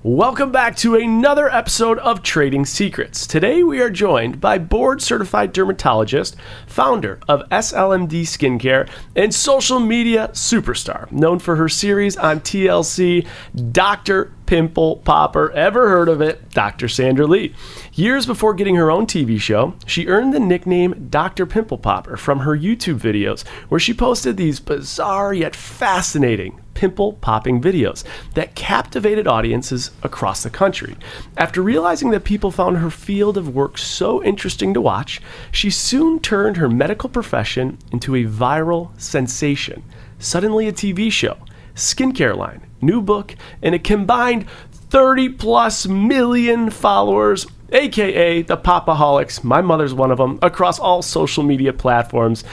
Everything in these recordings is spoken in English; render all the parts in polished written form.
Welcome back to another episode of Trading Secrets. Today we are joined by board-certified dermatologist, founder of SLMD Skincare, and social media superstar, known for her series on TLC, Dr. Pimple Popper. Ever heard of it? Dr. Sandra Lee. Years before getting her own TV show, she earned the nickname Dr. Pimple Popper from her YouTube videos, where she posted these bizarre yet fascinating pimple popping videos that captivated audiences across the country. After realizing that people found her field of work so interesting to watch, she soon turned her medical profession into a viral sensation. Suddenly a TV show, skincare line, new book, and a combined 30 plus million followers, aka the Popaholics. My mother's one of them, across all social media platforms.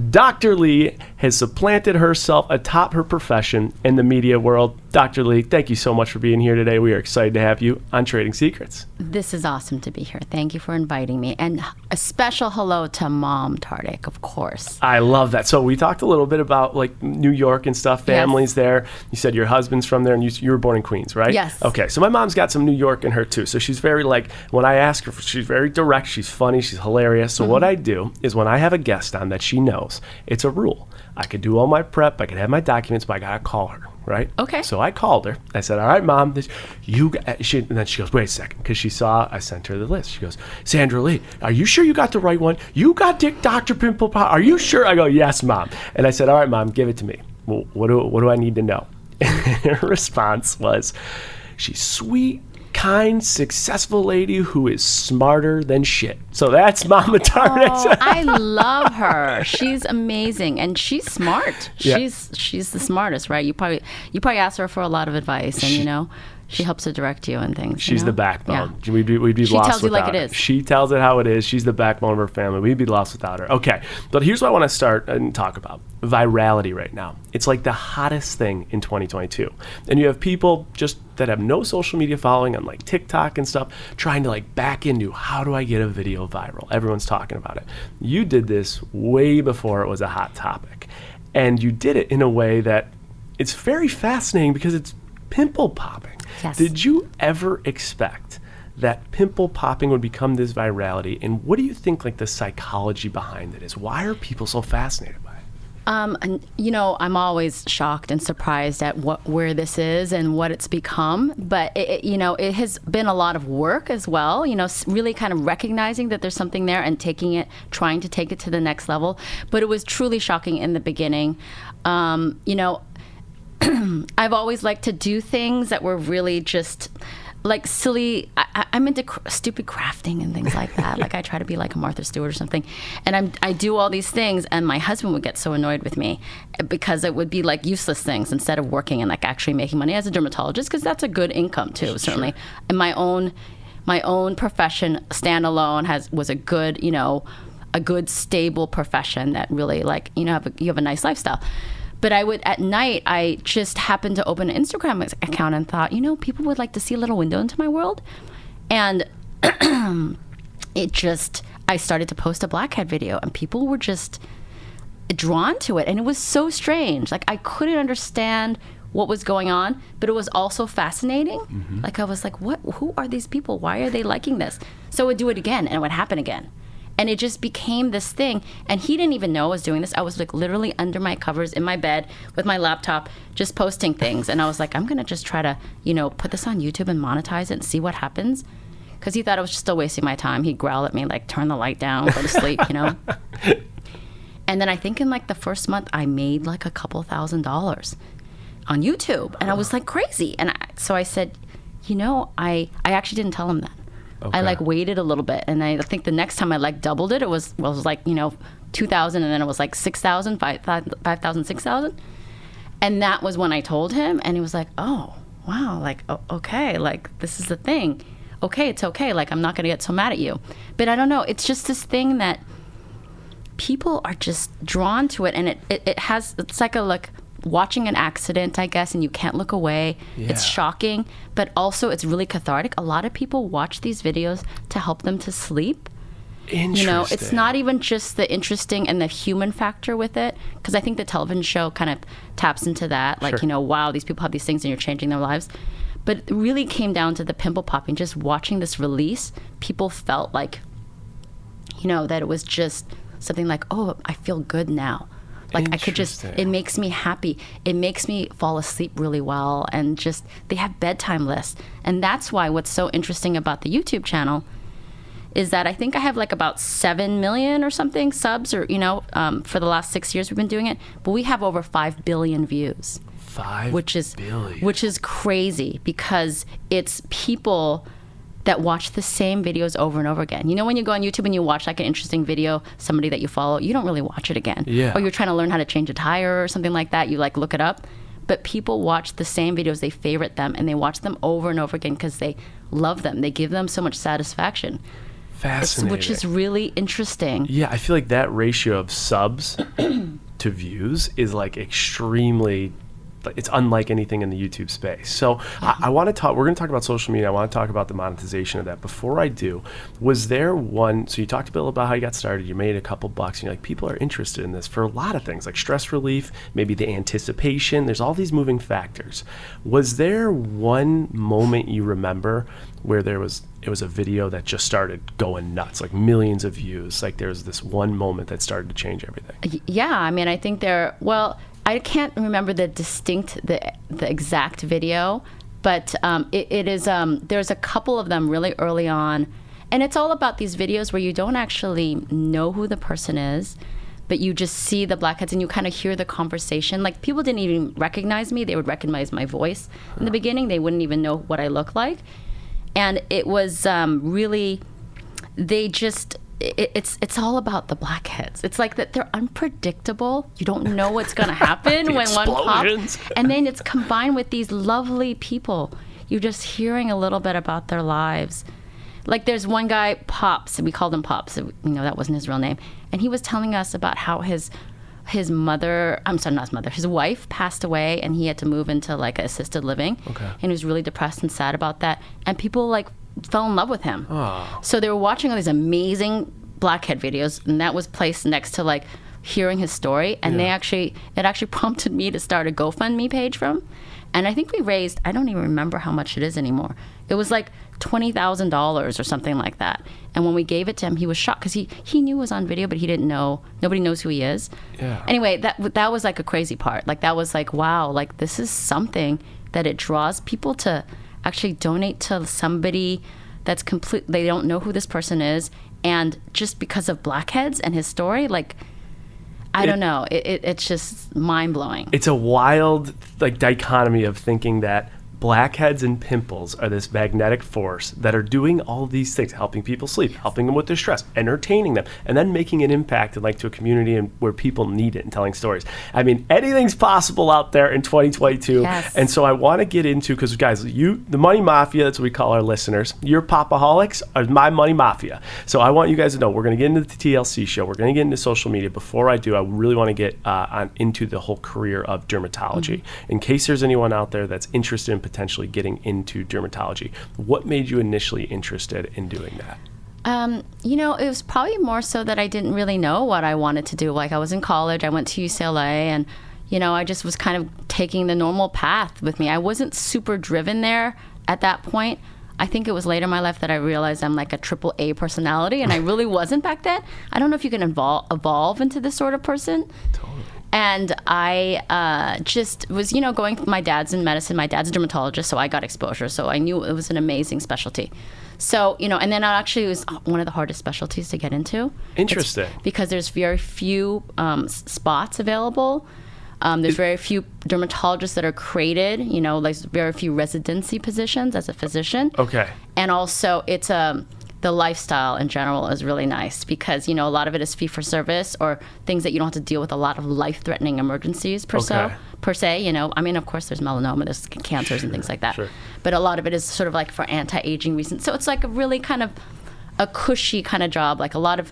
Dr. Lee has supplanted herself atop her profession in the media world. Dr. Lee, thank you so much for being here today. We are excited to have you on Trading Secrets. This is awesome to be here. Thank you for inviting me. And a special hello to Mom Tardik, of course. I love that. So we talked a little bit about like New York and stuff, families there. You said your husband's from there and you were born in Queens, right? Yes. Okay, so my mom's got some New York in her too. So she's very like, when I ask her, she's very direct, she's funny, she's hilarious. So what I do is when I have a guest on that she knows, it's a rule. I could do all my prep, I could have my documents, but I gotta call her, right? Okay. So I called her. I said, all right, Mom, and then she goes, wait a second, because she saw I sent her the list. She goes, Sandra Lee, are you sure you got the right one? You got Dr. Pimple Pop? Are you sure? I go, yes, Mom. And I said, all right, Mom, give it to me. Well, what do I need to know? And her response was, she's sweet, kind, successful lady who is smarter than shit. So that's Mama Tardik. Oh, I love her. She's amazing, and she's smart. Yeah. She's the smartest, right? You probably ask her for a lot of advice, and she helps to direct you and things. She's the backbone. Yeah. We'd be lost without her. She tells you like it is. She tells it how it is. She's the backbone of her family. We'd be lost without her. Okay, but here's what I want to start and talk about. Virality right now. It's like the hottest thing in 2022. And you have people just that have no social media following on like TikTok and stuff trying to like back into how do I get a video viral? Everyone's talking about it. You did this way before it was a hot topic. And you did it in a way that it's very fascinating because it's pimple popping. Yes. Did you ever expect that pimple popping would become this virality? And what do you think like the psychology behind it is? Why are people so fascinated by it? I'm always shocked and surprised at where this is and what it's become. But it has been a lot of work as well. Really kind of recognizing that there's something there and trying to take it to the next level. But it was truly shocking in the beginning. I've always liked to do things that were really just like silly. I'm into stupid crafting and things like that. Like I try to be like a Martha Stewart or something. And I do all these things, and my husband would get so annoyed with me because it would be like useless things instead of working and like actually making money as a dermatologist, because that's a good income too, certainly. Sure. And my own profession standalone was a good, a good stable profession that really like, you have a nice lifestyle. But at night, I just happened to open an Instagram account and thought, people would like to see a little window into my world. And I started to post a blackhead video, and people were just drawn to it. And it was so strange. Like, I couldn't understand what was going on, but it was also fascinating. Mm-hmm. Like, I was like, who are these people? Why are they liking this? So I would do it again, and it would happen again. And it just became this thing. And he didn't even know I was doing this. I was like literally under my covers in my bed with my laptop, just posting things. And I was like, I'm going to just try to, put this on YouTube and monetize it and see what happens. Because he thought I was just still wasting my time. He'd growl at me like, turn the light down, go to sleep, And then I think in like the first month, I made like a couple $1,000s on YouTube. And I was like crazy. And so I said, I actually didn't tell him that. Okay. I like waited a little bit, and I think the next time I like doubled it, it was like 2,000, and then it was like 6,000, 5,000, 6,000, and that was when I told him, and he was like, "Oh, wow, like okay, like this is the thing, okay, it's okay, like I'm not gonna get so mad at you," but I don't know, it's just this thing that people are just drawn to it, and it's like watching an accident, I guess, and you can't look away. Yeah. It's shocking, but also it's really cathartic. A lot of people watch these videos to help them to sleep. Interesting. It's not even just the interesting and the human factor with it, because I think the television show kind of taps into that. Like, sure. Wow, these people have these things and you're changing their lives. But it really came down to the pimple popping. Just watching this release, people felt like, that it was just something like, oh, I feel good now. Like I could just, it makes me happy. It makes me fall asleep really well. And just, they have bedtime lists. And that's why what's so interesting about the YouTube channel is that I think I have like about 7 million or something subs or, for the last 6 years we've been doing it. But we have over 5 billion views. 5 billion. Which is crazy because it's people that watch the same videos over and over again. When you go on YouTube and you watch like an interesting video, somebody that you follow, you don't really watch it again. Yeah. Or you're trying to learn how to change a tire or something like that. You like look it up. But people watch the same videos, they favorite them, and they watch them over and over again because they love them. They give them so much satisfaction. Fascinating. Which is really interesting. Yeah, I feel like that ratio of subs to views is like extremely, it's unlike anything in the YouTube space. So I want to talk, we're going to talk about social media. I want to talk about the monetization of that. Before I do, was there one, so you talked a bit about how you got started, you made a couple bucks, and you're like, people are interested in this for a lot of things, like stress relief, maybe the anticipation, there's all these moving factors. Was there one moment you remember where it was a video that just started going nuts, like millions of views, like there was this one moment that started to change everything? Yeah, I think I can't remember the exact video, but it is, there's a couple of them really early on. And it's all about these videos where you don't actually know who the person is, but you just see the blackheads and you kind of hear the conversation. Like people didn't even recognize me. They would recognize my voice in the beginning. They wouldn't even know what I look like. And it was really, it's all about the blackheads. It's like that they're unpredictable. You don't know what's going to happen when one pops. And then it's combined with these lovely people. You're just hearing a little bit about their lives. Like there's one guy, Pops, and we called him Pops. That wasn't his real name. And he was telling us about how his mother, I'm sorry, not his mother, his wife passed away and he had to move into like assisted living. Okay. And he was really depressed and sad about that. And people like fell in love with him. Oh. So they were watching all these amazing blackhead videos, and that was placed next to like hearing his story. And it actually prompted me to start a GoFundMe page for him. And I think we raised, I don't even remember how much it is anymore. It was like $20,000 or something like that. And when we gave it to him, he was shocked because he knew it was on video, but he didn't know, nobody knows who he is. Yeah. Anyway, that was like a crazy part. Like that was like, wow, like this is something that it draws people to actually donate to somebody that's they don't know who this person is. And just because of blackheads and his story, like, I don't know, it's just mind blowing. It's a wild like dichotomy of thinking that blackheads and pimples are this magnetic force that are doing all these things, helping people sleep, helping them with their stress, entertaining them, and then making an impact to a community and where people need it and telling stories. I mean, anything's possible out there in 2022. Yes. And so I want to get into, because guys, the Money Mafia, that's what we call our listeners. Your Popaholics are my Money Mafia. So I want you guys to know, we're going to get into the TLC show. We're going to get into social media. Before I do, I really want to get into the whole career of dermatology. Mm-hmm. In case there's anyone out there that's interested in potentially getting into dermatology, what made you initially interested in doing that? It was probably more so that I didn't really know what I wanted to do. Like I was in college, I went to UCLA, and I just was kind of taking the normal path with me. I wasn't super driven there at that point. I think it was later in my life that I realized I'm like a AAA personality, and I really wasn't back then. I don't know if you can evolve into this sort of person. Totally. And I just was, going, my dad's in medicine, my dad's a dermatologist, so I got exposure. So I knew it was an amazing specialty. So, and then it was one of the hardest specialties to get into. Interesting. Because there's very few spots available. There's very few dermatologists that are created, there's very few residency positions as a physician. Okay. And also it's the lifestyle in general is really nice because, a lot of it is fee for service or things that you don't have to deal with a lot of life-threatening emergencies per se. Of course there's melanoma, there's cancers and things like that. Sure. But a lot of it is sort of like for anti-aging reasons. So it's like a really kind of a cushy kind of job. Like a lot of,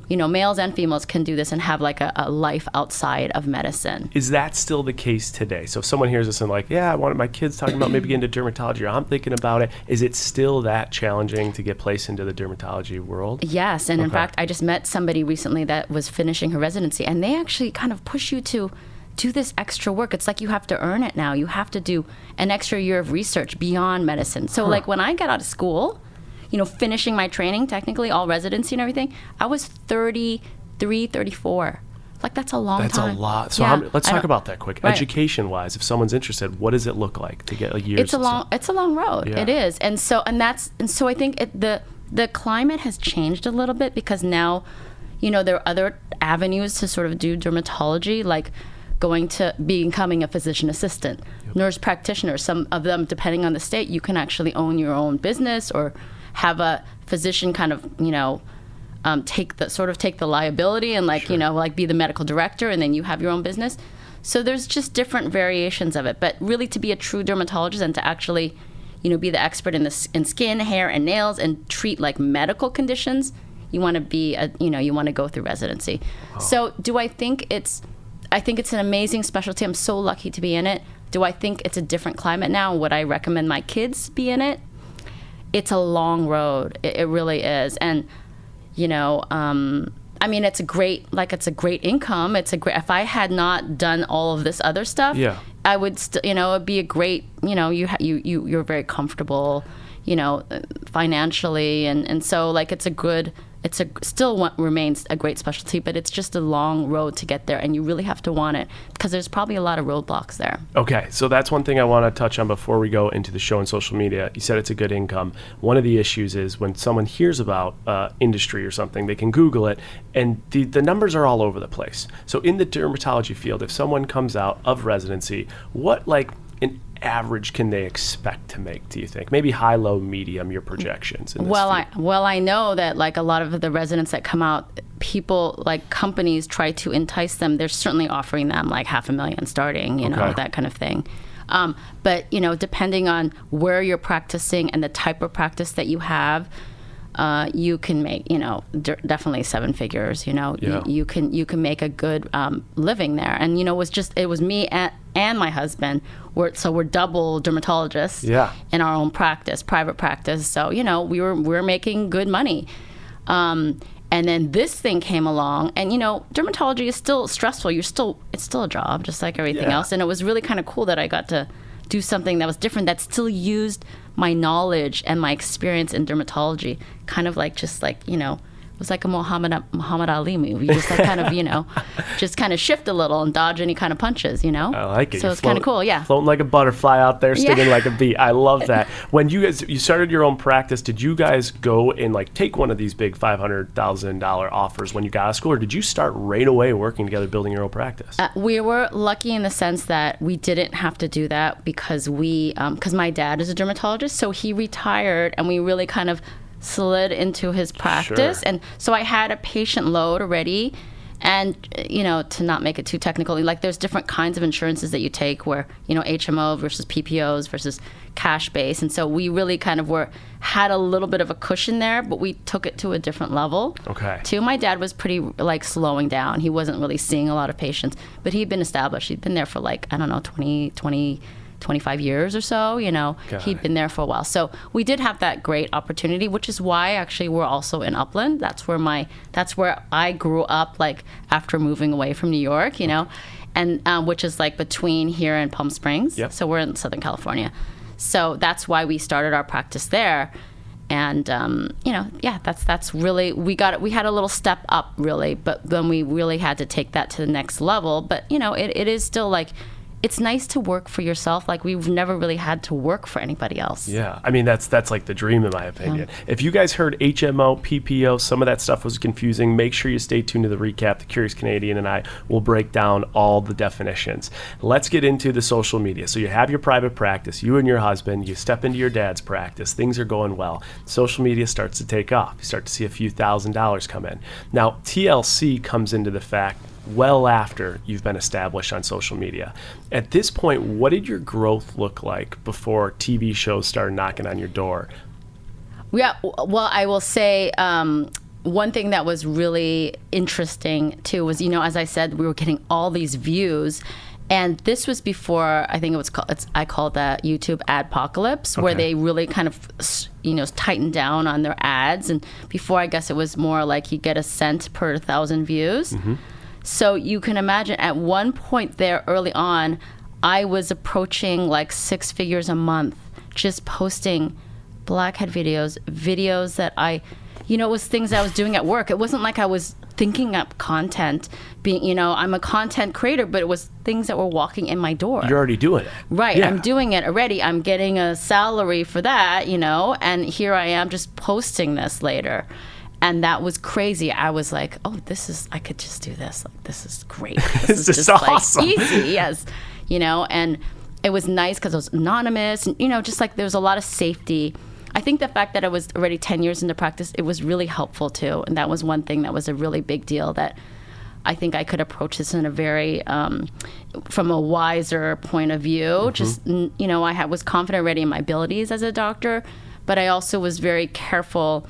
males and females can do this and have like a life outside of medicine. Is that still the case today? So if someone hears this and like, yeah, I wanted my kids talking about maybe getting into dermatology, or I'm thinking about it. Is it still that challenging to get placed into the dermatology world? Yes. And in fact, I just met somebody recently that was finishing her residency, and they actually kind of push you to do this extra work. It's like you have to earn it now. You have to do an extra year of research beyond medicine. So like when I got out of school, you know, finishing my training, technically all residency and everything, I was 33, 34. Like that's a long time. That's a lot. So Yeah. let's talk about that quick. Right. Education-wise, if someone's interested, what does it look like to get years? It's a long road. Yeah. It is. And so I think the climate has changed a little bit because now, you know, there are other avenues to sort of do dermatology, like becoming a physician assistant, nurse practitioner. Some of them, depending on the state, you can actually own your own business or have a physician kind of, you know, take the liability and like, you know, like be the medical director, and then you have your own business. So there's just different variations of it. But really, to be a true dermatologist and to actually, you know, be the expert in skin, hair, and nails and treat like medical conditions, you want to you want to go through residency. Oh. So I think it's an amazing specialty. I'm so lucky to be in it. Do I think it's a different climate now? Would I recommend my kids be in it? It's a long road. It really is. And, you know, I mean, it's a great income. If I had not done all of this other stuff, I would it'd be a great, you know, you're very comfortable, you know, financially. And so like, still remains a great specialty, but it's just a long road to get there, and you really have to want it because there's probably a lot of roadblocks there. Okay, so that's one thing I want to touch on before we go into the show and social media. You said it's a good income. One of the issues is when someone hears about industry or something, they can Google it, and the numbers are all over the place. So in the dermatology field, if someone comes out of residency, what like an average can they expect to make, do you think? Maybe high, low, medium, your projections in this field? I know that like a lot of the residents that come out, people like companies try to entice them. They're certainly offering them like $500,000 starting, you know, that kind of thing. But, you know, depending on where you're practicing and the type of practice that you have, you can make, you know, definitely 7 figures, you know. You can make a good living there. And, you know, it was me and my husband. We're double dermatologists in our own practice, private practice. So, you know, we're making good money. And then this thing came along, and, you know, dermatology is still stressful. It's still a job, just like everything else. And it was really kind of cool that I got to do something that was different, that still used my knowledge and my experience in dermatology, kind of like, just like, you know, it was like a Muhammad Ali movie. Just like kind of, you know, just kind of shift a little and dodge any kind of punches, you know? I like it. So it's kind of cool, yeah. Floating like a butterfly out there, stinging like a bee. I love that. When you started your own practice, did you guys go and like take one of these big $500,000 offers when you got out of school, or did you start right away working together, building your own practice? We were lucky in the sense that we didn't have to do that because because my dad is a dermatologist, so he retired, and we really kind of slid into his practice. And so I had a patient load already, and, you know, to not make it too technical, like there's different kinds of insurances that you take where, you know, HMO versus PPOs versus cash base. And so we really kind of had a little bit of a cushion there, but we took it to a different level. Okay. Too. My dad was pretty like slowing down. He wasn't really seeing a lot of patients, but he'd been established. He'd been there for like, I don't know, 25 years or so, you know. He'd been there for a while. So we did have that great opportunity, which is why actually we're also in Upland. That's where I grew up, like after moving away from New York, you know, and which is like between here and Palm Springs. Yep. So we're in Southern California. So that's why we started our practice there. And, you know, that's really, we had a little step up really, but then we really had to take that to the next level. But, you know, it is still like, it's nice to work for yourself. Like, we've never really had to work for anybody else. Yeah, I mean, that's like the dream in my opinion. Yeah. If you guys heard HMO, PPO, some of that stuff was confusing, make sure you stay tuned to the recap. The Curious Canadian and I will break down all the definitions. Let's get into the social media. So you have your private practice, you and your husband, you step into your dad's practice, things are going well. Social media starts to take off. You start to see a few $1,000s come in. Now, TLC comes into the fact well after you've been established on social media. At this point, what did your growth look like before TV shows started knocking on your door? Yeah, well, I will say one thing that was really interesting too was, you know, as I said, we were getting all these views. And this was before, I think I call that YouTube adpocalypse, where they really kind of, you know, tightened down on their ads. And before, I guess it was more like you get a cent per 1,000 views. Mm-hmm. So you can imagine at one point there early on, I was approaching like 6 figures a month just posting blackhead videos that it was things I was doing at work. It wasn't like I was thinking up content, I'm a content creator, but it was things that were walking in my door. You're already doing it. Right. Yeah. I'm doing it already. I'm getting a salary for that, and here I am just posting this later. And that was crazy. I was like, oh, I could just do this. Like, this is great. This is just awesome. Like easy. Yes. And it was nice because it was anonymous and, just like there was a lot of safety. I think the fact that I was already 10 years into practice, it was really helpful too. And that was one thing that was a really big deal, that I think I could approach this in a very, from a wiser point of view. Just, I was confident already in my abilities as a doctor, but I also was very careful.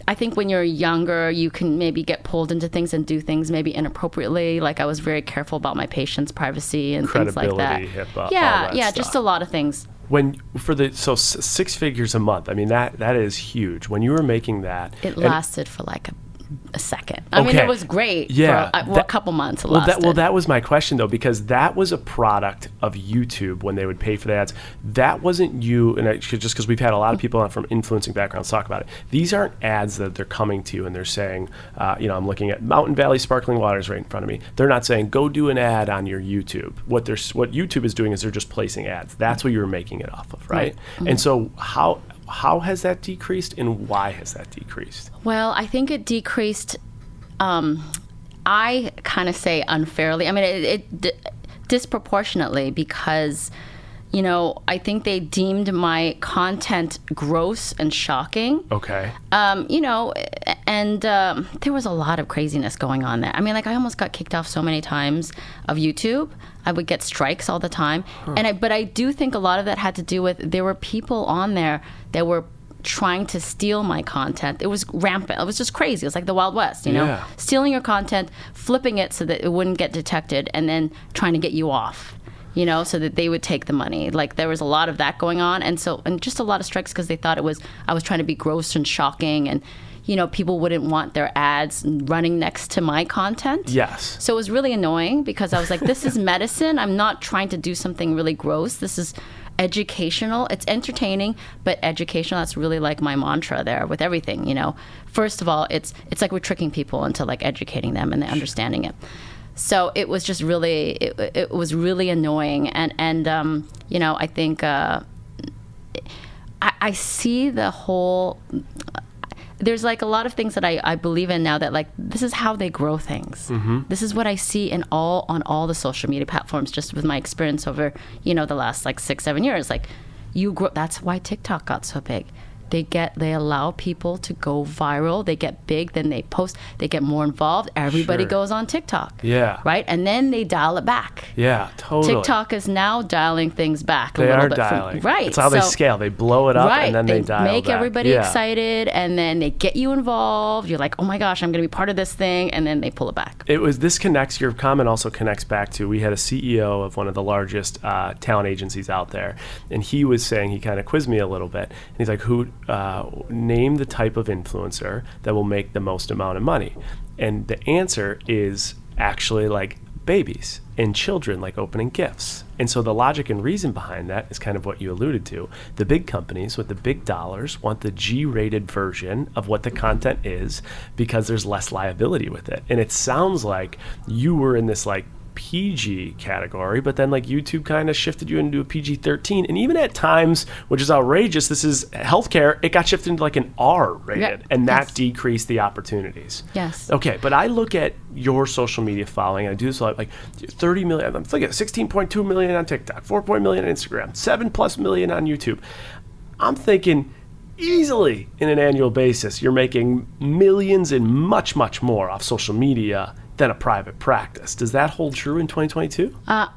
I think when you're younger, you can maybe get pulled into things and do things maybe inappropriately. Like I was very careful about my patients' privacy and things like that. HIPAA, yeah, all that stuff. Just a lot of things. So 6 figures a month, I mean, that is huge. When you were making that, it lasted for like a second. I mean, it was great for a couple months. That was my question though, because that was a product of YouTube when they would pay for the ads. That wasn't you, and just because we've had a lot of people from influencing backgrounds talk about it. These aren't ads that they're coming to you and they're saying, I'm looking at Mountain Valley sparkling waters right in front of me. They're not saying go do an ad on your YouTube. What YouTube is doing is they're just placing ads. That's what you were making it off of, right? Mm-hmm. And so how has that decreased and why has that decreased? Well, I think it decreased, I kind of say unfairly. I mean, it disproportionately because, I think they deemed my content gross and shocking. Okay. And there was a lot of craziness going on there. I mean, like I almost got kicked off so many times of YouTube. I would get strikes all the time. But I do think a lot of that had to do with there were people on there that were trying to steal my content. It was rampant. It was just crazy. It was like the Wild West, stealing your content, flipping it so that it wouldn't get detected, and then trying to get you off, so that they would take the money. Like there was a lot of that going on. And just a lot of strikes because they thought I was trying to be gross and shocking, and people wouldn't want their ads running next to my content. Yes. So it was really annoying because I was like, this is medicine. I'm not trying to do something really gross. This is educational. It's entertaining, but educational. That's really like my mantra there with everything, First of all, it's like we're tricking people into like educating them and understanding it. So it was just really, it was really annoying. And I think I see the whole... There's like a lot of things that I believe in now that like this is how they grow things. Mm-hmm. This is what I see on all the social media platforms, just with my experience over the last like 6-7 years. Like you grow. That's why TikTok got so big. They allow people to go viral. They get big, then they post. They get more involved. Everybody goes on TikTok. Yeah. Right, and then they dial it back. Yeah, totally. TikTok is now dialing things back a little little bit. They are dialing. Right. It's how they scale. They blow it up and then they dial make back. Everybody excited, and then they get you involved. You're like, oh my gosh, I'm going to be part of this thing, and then they pull it back. Your comment also connects back to, we had a CEO of one of the largest talent agencies out there, and he was saying, he kind of quizzed me a little bit, and he's like, name the type of influencer that will make the most amount of money. And the answer is actually like babies and children, like opening gifts. And so the logic and reason behind that is kind of what you alluded to. The big companies with the big dollars want the G-rated version of what the content is because there's less liability with it. And it sounds like you were in this like PG category, but then like YouTube kind of shifted you into a PG-13, and even at times, which is outrageous, this is healthcare, it got shifted into like an R rated, and that decreased the opportunities. Yes. Okay, but I look at your social media following, and I do this like 30 million, I'm looking at 16.2 million on TikTok, 4 million on Instagram, 7+ million on YouTube. I'm thinking easily in an annual basis, you're making millions and much, much more off social media than a private practice. Does that hold true in 2022? I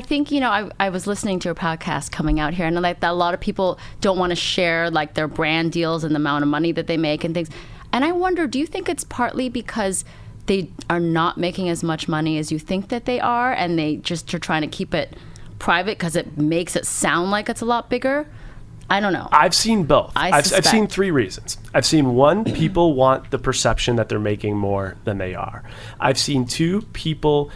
think, I was listening to your podcast coming out here, and like that a lot of people don't want to share like their brand deals and the amount of money that they make and things. And I wonder, do you think it's partly because they are not making as much money as you think that they are, and they just are trying to keep it private because it makes it sound like it's a lot bigger? I don't know. I've seen both. I've suspect. seen three reasons. I've seen one, people want the perception that they're making more than they are. I've seen two, people,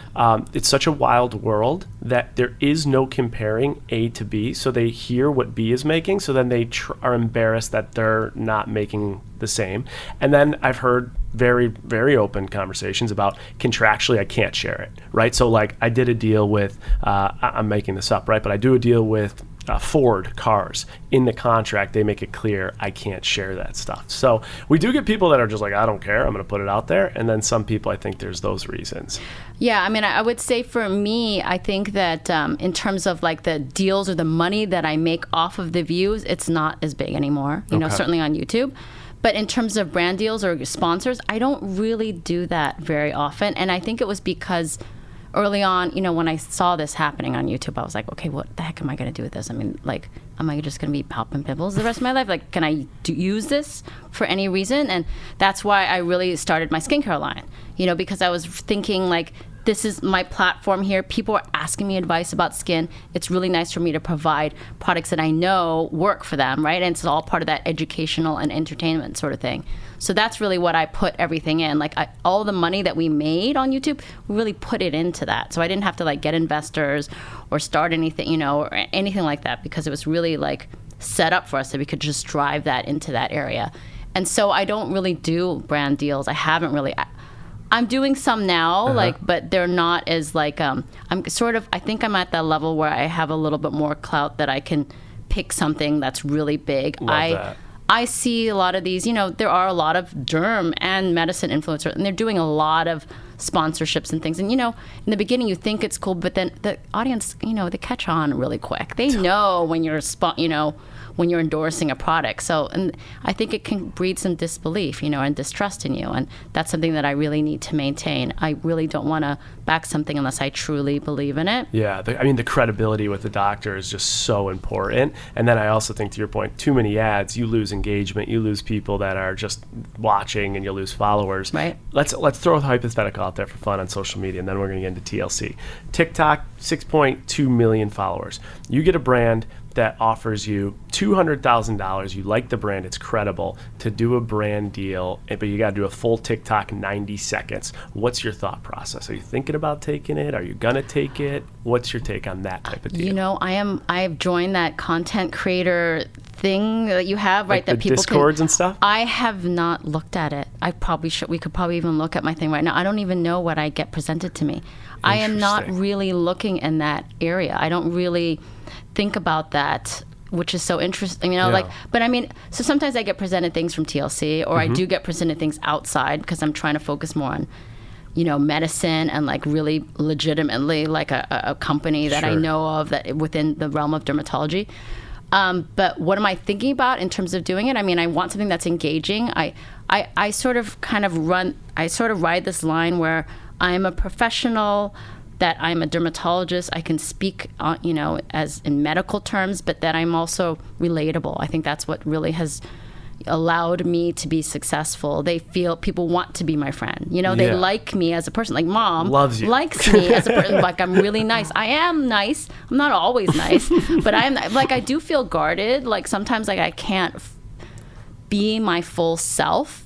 it's such a wild world that there is no comparing A to B. So they hear what B is making, so then they are embarrassed that they're not making the same. And then I've heard very, very open conversations about contractually I can't share it, right? So like I did a deal with, I'm making this up, right? But I do a deal with Ford cars. In the contract, they make it clear I can't share that stuff. So we do get people that are just like, I don't care, I'm going to put it out there. And then some people, I think there's those reasons. Yeah, I mean, I would say for me, I think that in terms of like the deals or the money that I make off of the views, it's not as big anymore, you know, certainly on YouTube. But in terms of brand deals or sponsors, I don't really do that very often. And I think it was because early on, you know, when I saw this happening on YouTube, I was like, okay, what the heck am I going to do with this? I mean, like, am I just going to be popping pimples the rest of my life? Like, can I use this for any reason? And that's why I really started my skincare line, you know, because I was thinking like, this is my platform here. People are asking me advice about skin. It's really nice for me to provide products that I know work for them, right? And it's all part of that educational and entertainment sort of thing. So that's really what I put everything in. Like all the money that we made on YouTube, we really put it into that. So I didn't have to like get investors or start anything, you know, or anything like that, because it was really like set up for us that we could just drive that into that area. And so I don't really do brand deals. I haven't really. I'm doing some now, like, but they're not as like, I'm sort of, I think I'm at that level where I have a little bit more clout that I can pick something that's really big. I see a lot of these, you know, there are a lot of derm and medicine influencers, and they're doing a lot of sponsorships and things. And, you know, in the beginning you think it's cool, but then the audience, you know, they catch on really quick. They know when you're, you know, when you're endorsing a product. So, and I think it can breed some disbelief, you know, and distrust in you. And that's something that I really need to maintain. I really don't want to back something unless I truly believe in it. Yeah, I mean, the credibility with the doctor is just so important. And then I also think, to your point, too many ads, you lose engagement, you lose people that are just watching, and you lose followers. Right. Let's throw a hypothetical out there for fun on social media, and then we're going to get into TLC. TikTok, 6.2 million followers. You get a brand that offers you $200,000. You like the brand, it's credible, to do a brand deal, but you got to do a full TikTok 90 seconds. What's your thought process? Are you thinking about taking it? Are you going to take it? What's your take on that type of deal? You know, I've joined that content creator thing that you have, right? Like that the people Discords and stuff? I have not looked at it. I probably should. We could probably even look at my thing right now. I don't even know what I get presented to me. I am not really looking in that area. I don't really think about that, which is so interesting, you know, like, but I mean, so sometimes I get presented things from TLC, or I do get presented things outside because I'm trying to focus more on, you know, medicine and like really legitimately like a company that I know of that within the realm of dermatology. But what am I thinking about in terms of doing it? I mean, I want something that's engaging. I sort of ride this line where I'm a professional, that I'm a dermatologist. I can speak, you know, as in medical terms, but that I'm also relatable. I think that's what really has allowed me to be successful. They feel people want to be my friend. You know, they like me as a person. Like mom loves you. Likes me as a person. Like I'm really nice. I am nice. I'm not always nice, but I am like, I do feel guarded. Like sometimes like I can't be my full self.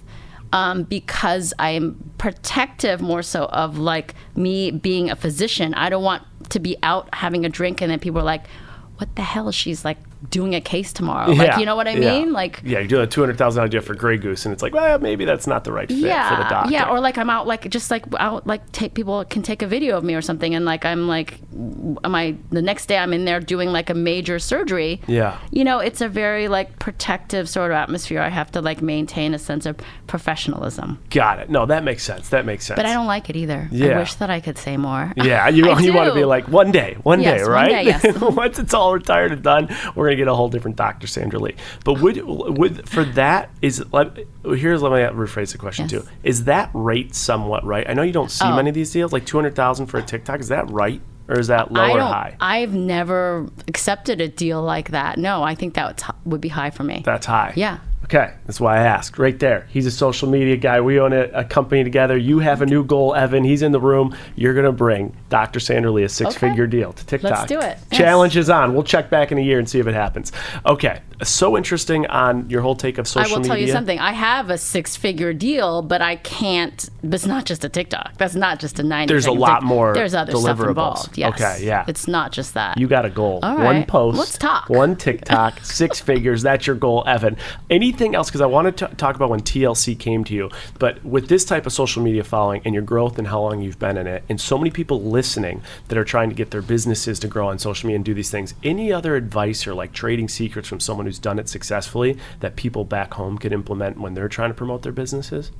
Because I'm protective more so of like me being a physician. I don't want to be out having a drink and then people are like, what the hell? She's like doing a case tomorrow. Like, you know what I mean? Like, you're doing a $200,000 deal for Grey Goose, and it's like, well, maybe that's not the right fit for the doctor. Yeah, or like I'm out, like just like out, like people can take a video of me or something, and like I'm like, the next day I'm in there doing like a major surgery. Yeah, you know, it's a very like protective sort of atmosphere. I have to like maintain a sense of professionalism. Got it. No, that makes sense. That makes sense. But I don't like it either. Yeah. I wish that I could say more. Yeah, you want to be like one day, right? One day, yes. Once it's all retired and done, we're gonna get a whole different Dr. Sandra Lee. But would for that let me rephrase the question too. Is that rate somewhat right? I know you don't see many of these deals, like $200,000 for a TikTok. Is that right, or is that low or high? I've never accepted a deal like that. No, I think that would be high for me. That's high. Yeah. Okay, that's why I asked. Right there. He's a social media guy. We own a company together. You have a new goal, Evan. He's in the room. You're going to bring Dr. Sandra Lee a six-figure deal to TikTok. Let's do it. Challenge is on. We'll check back in a year and see if it happens. Okay, so interesting on your whole take of social media. I will tell you something. I have a six-figure deal, but I can't. But it's not just a TikTok. That's not just a 90. There's a lot more. There's other stuff deliverables. involved. Yes. Okay, yeah. It's not just that. You got a goal. All One right. post. Let's talk. One TikTok, 6 figures. That's your goal, Evan. Anything else? Because I wanted to talk about when TLC came to you, but with this type of social media following and your growth and how long you've been in it, and so many people listening that are trying to get their businesses to grow on social media and do these things, any other advice or like trading secrets from someone who's done it successfully that people back home could implement when they're trying to promote their businesses?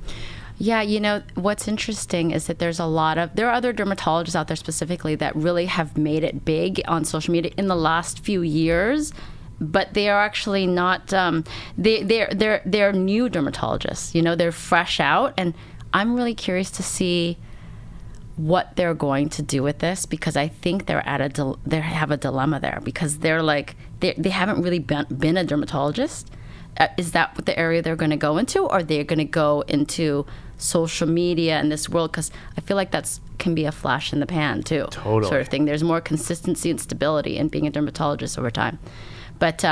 Yeah, you know, what's interesting is that there are other dermatologists out there specifically that really have made it big on social media in the last few years, but they are actually not, they're new dermatologists, you know, they're fresh out, and I'm really curious to see what they're going to do with this, because I think they have a dilemma there, because they're like, they haven't really been a dermatologist. Is that what the area they're going to go into, or they're going to go into social media and this world? Because I feel like that's can be a flash in the pan too. Totally. Sort of thing. There's more consistency and stability in being a dermatologist over time. But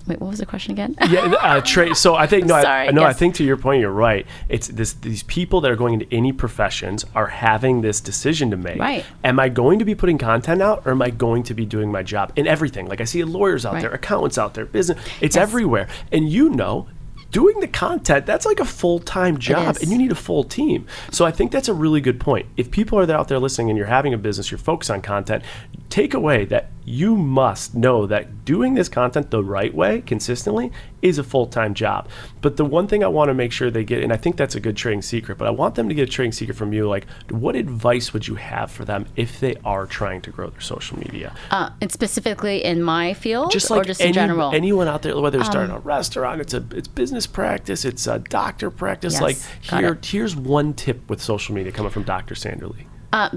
wait, what was the question again? Yeah, so I think Sorry, yes. I yes. think to your point, you're right. It's these people that are going into any professions are having this decision to make. Right. Am I going to be putting content out, or am I going to be doing my job in everything? Like I see lawyers out Right. there, accountants out there, business. It's Yes. everywhere, and you know. Doing the content, that's like a full-time job, is. and you need a full team. So I think that's a really good point. If people are out there listening and you're having a business, you're focused on content, take away that you must know that doing this content the right way, consistently, is a full-time job. But the one thing I want to make sure they get, and I think that's a good trading secret, but I want them to get a trading secret from you, like what advice would you have for them if they are trying to grow their social media? And specifically in my field, Just like or just in general? anyone out there, whether they're starting a restaurant, it's business practice, it's a doctor practice. Yes, Like got it. here's one tip with social media coming from Dr. Sandra Lee.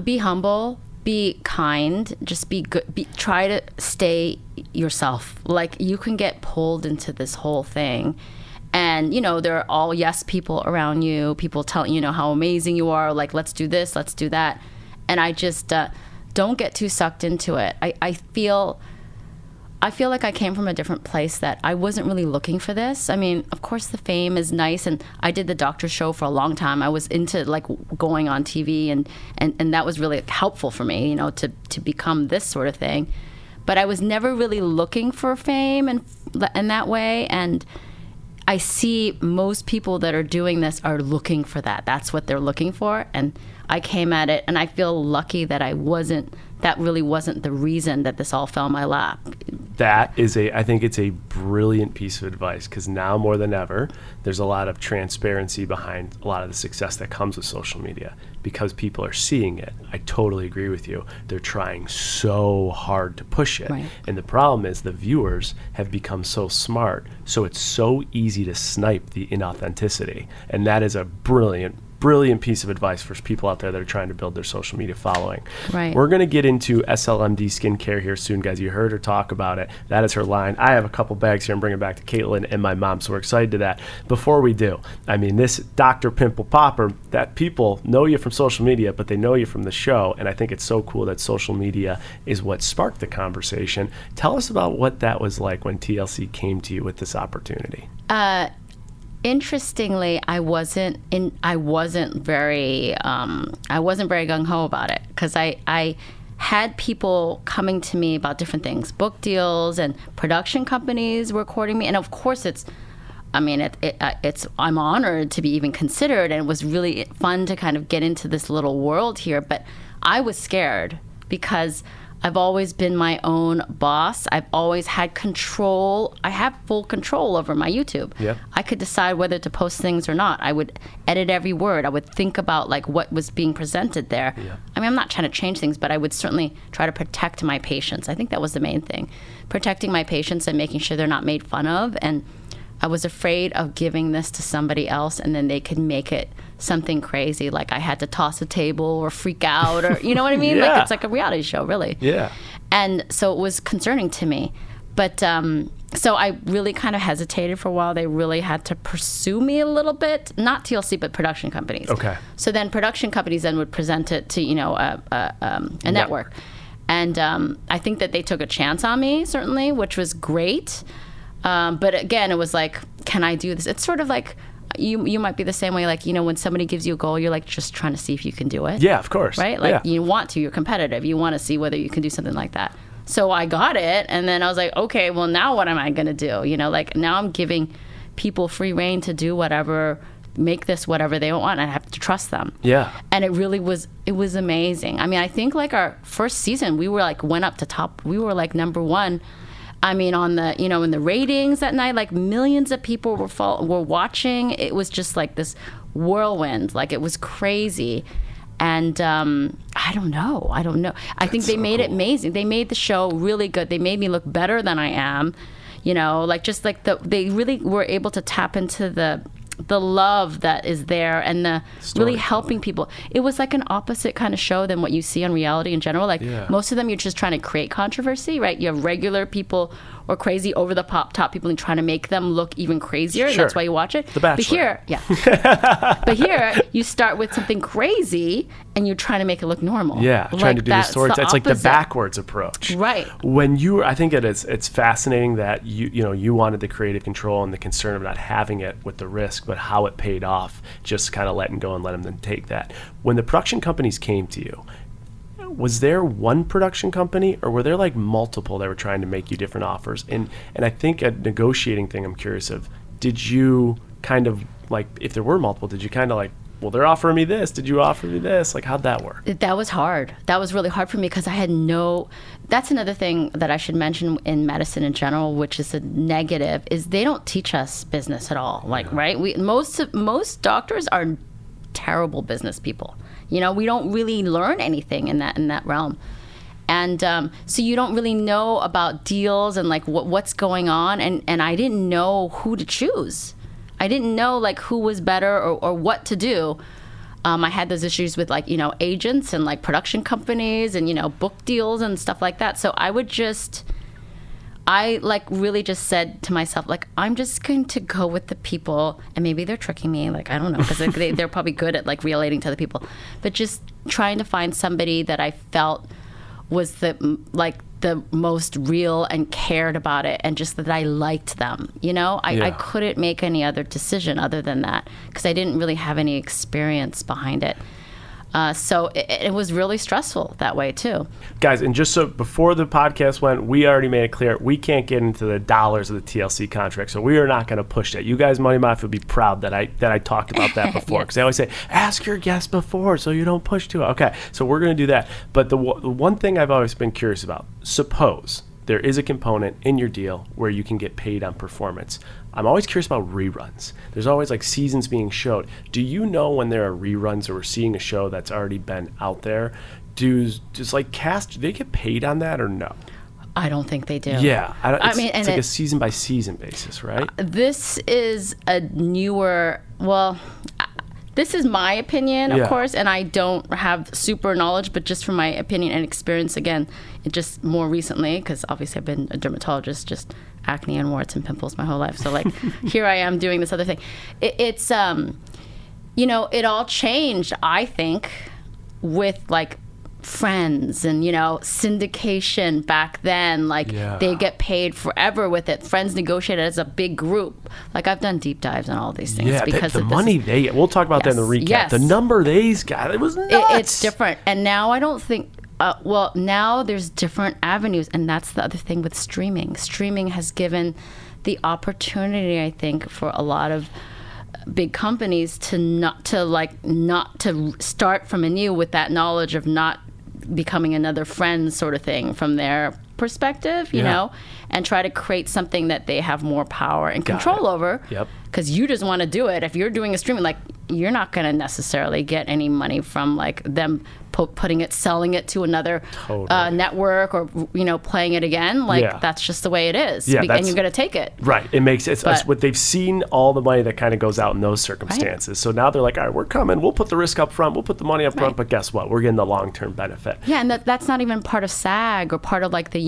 Be humble, be kind, just be good. Try to stay yourself. Like, you can get pulled into this whole thing, and you know there are all yes people around you, people telling you know how amazing you are. Like, let's do this, let's do that, and I just don't get too sucked into it. I feel like I came from a different place, that I wasn't really looking for this. I mean, of course the fame is nice, and I did the doctor show for a long time. I was into like going on TV, and that was really helpful for me, you know, to become this sort of thing. But I was never really looking for fame and in that way, and I see most people that are doing this are looking for that. That's what they're looking for, and I came at it, and I feel lucky that that really wasn't the reason that this all fell in my lap. I think it's a brilliant piece of advice, because now more than ever, there's a lot of transparency behind a lot of the success that comes with social media, because people are seeing it. I totally agree with you. They're trying so hard to push it. Right. And the problem is the viewers have become so smart, so it's so easy to snipe the inauthenticity. And that is a brilliant piece of advice for people out there that are trying to build their social media following. Right. We're going to get into SLMD skincare here soon, guys. You heard her talk about it. That is her line. I have a couple bags here I'm bringing back to Caitlin and my mom, so we're excited to that. Before we do, I mean, this Dr. Pimple Popper, that people know you from social media, but they know you from the show, and I think it's so cool that social media is what sparked the conversation. Tell us about what that was like when TLC came to you with this opportunity. Interestingly, I wasn't very gung ho about it, because I had people coming to me about different things, book deals, and production companies were courting me, and of course I'm honored to be even considered, and it was really fun to kind of get into this little world here. But I was scared, because I've always been my own boss. I've always had control. I have full control over my YouTube. Yeah. I could decide whether to post things or not. I would edit every word. I would think about like what was being presented there. Yeah. I mean, I'm not trying to change things, but I would certainly try to protect my patients. I think that was the main thing. Protecting my patients and making sure they're not made fun of. And I was afraid of giving this to somebody else, and then they could make it something crazy, like I had to toss a table or freak out, or you know what I mean? Yeah. Like, it's like a reality show, really. Yeah. And so it was concerning to me. But so I really kind of hesitated for a while. They really had to pursue me a little bit, not TLC, but production companies. Okay. So then production companies then would present it to, a network. And I think that they took a chance on me, certainly, which was great. But again, it was like, can I do this? It's sort of like, you might be the same way, like, when somebody gives you a goal, you're like just trying to see if you can do it. Yeah, of course. Right? Like you want to, you're competitive. You want to see whether you can do something like that. So I got it, and then I was like, okay, well, now what am I going to do? Like now I'm giving people free reign to do whatever, make this whatever they want, and I have to trust them. Yeah. And it was amazing. I mean, I think like our first season, we were like, went up to top. We were like number one. I mean, on the, in the ratings that night, like millions of people were watching. It was just like this whirlwind. Like it was crazy. And I don't know. I think they made it amazing. They made the show really good. They made me look better than I am. Like just like they really were able to tap into the love that is there and the really helping people. It was like an opposite kind of show than what you see on reality in general. Like most of them, you're just trying to create controversy, right? You have regular people or crazy over the top people and trying to make them look even crazier. Sure. That's why you watch it. The Bachelor. But here you start with something crazy and you're trying to make it look normal. Yeah, like trying to do the story. It's like the opposite. backwards approach. Right. When I think it's fascinating that you wanted the creative control and the concern of not having it with the risk, but how it paid off, just kind of letting go and let them then take that. When the production companies came to you, was there one production company or were there like multiple that were trying to make you different offers? And I think a negotiating thing I'm curious of, did you kind of like, if there were multiple, did you kind of like, well, they're offering me this, did you offer me this? Like, how'd that work? That was hard. That was really hard for me because I had that's another thing that I should mention in medicine in general, which is a negative, is they don't teach us business at all. Like, right? Most doctors are terrible business people. We don't really learn anything in that realm. And so you don't really know about deals and like what's going on. And I didn't know who to choose. I didn't know like who was better or what to do. I had those issues with like, agents and like production companies and, book deals and stuff like that. So I like really just said to myself, like, I'm just going to go with the people, and maybe they're tricking me, like, I don't know, because they're probably good at like relating to the people, but just trying to find somebody that I felt was the most real and cared about it, and just that I liked them. I couldn't make any other decision other than that because I didn't really have any experience behind it. So it was really stressful that way too. Guys, and just so before the podcast went, we already made it clear we can't get into the dollars of the TLC contract, so we are not going to push that. You guys, Money Mafia, would be proud that I talked about that before, because they always say, ask your guest before so you don't push too. Okay, so we're going to do that. But the one thing I've always been curious about, suppose there is a component in your deal where you can get paid on performance. I'm always curious about reruns. There's always like seasons being showed. Do you know when there are reruns or we're seeing a show that's already been out there? Does like cast, do they get paid on that or no? I don't think they do. Yeah. It's like a season by season basis, right? This is a newer, this is my opinion, of course, and I don't have super knowledge, but just from my opinion and experience, again, it just more recently, because obviously I've been a dermatologist, just acne and warts and pimples my whole life. So like here I am doing this other thing. It's it all changed, I think, with like Friends and syndication back then. They get paid forever with it. Friends negotiated as a big group. Like I've done deep dives on all these things because the money they get. We'll talk about that in the recap. Yes. The number they got, it was nuts. It's different, and now I don't think. Now there's different avenues, and that's the other thing with streaming. Streaming has given the opportunity, I think, for a lot of big companies to not to start from anew with that knowledge of not becoming another Friends sort of thing from their perspective, you know, and try to create something that they have more power and control over. Yep. Because you just want to do it. If you're doing a streaming, like, you're not going to necessarily get any money from like them selling it to another network or, playing it again. Like, that's just the way it is. Yeah, and you're going to take it. Right. It's what they've seen, all the money that kind of goes out in those circumstances. Right. So now they're like, all right, we're coming. We'll put the risk up front. We'll put the money up front. But guess what? We're getting the long-term benefit. Yeah, and that's not even part of SAG or part of like the,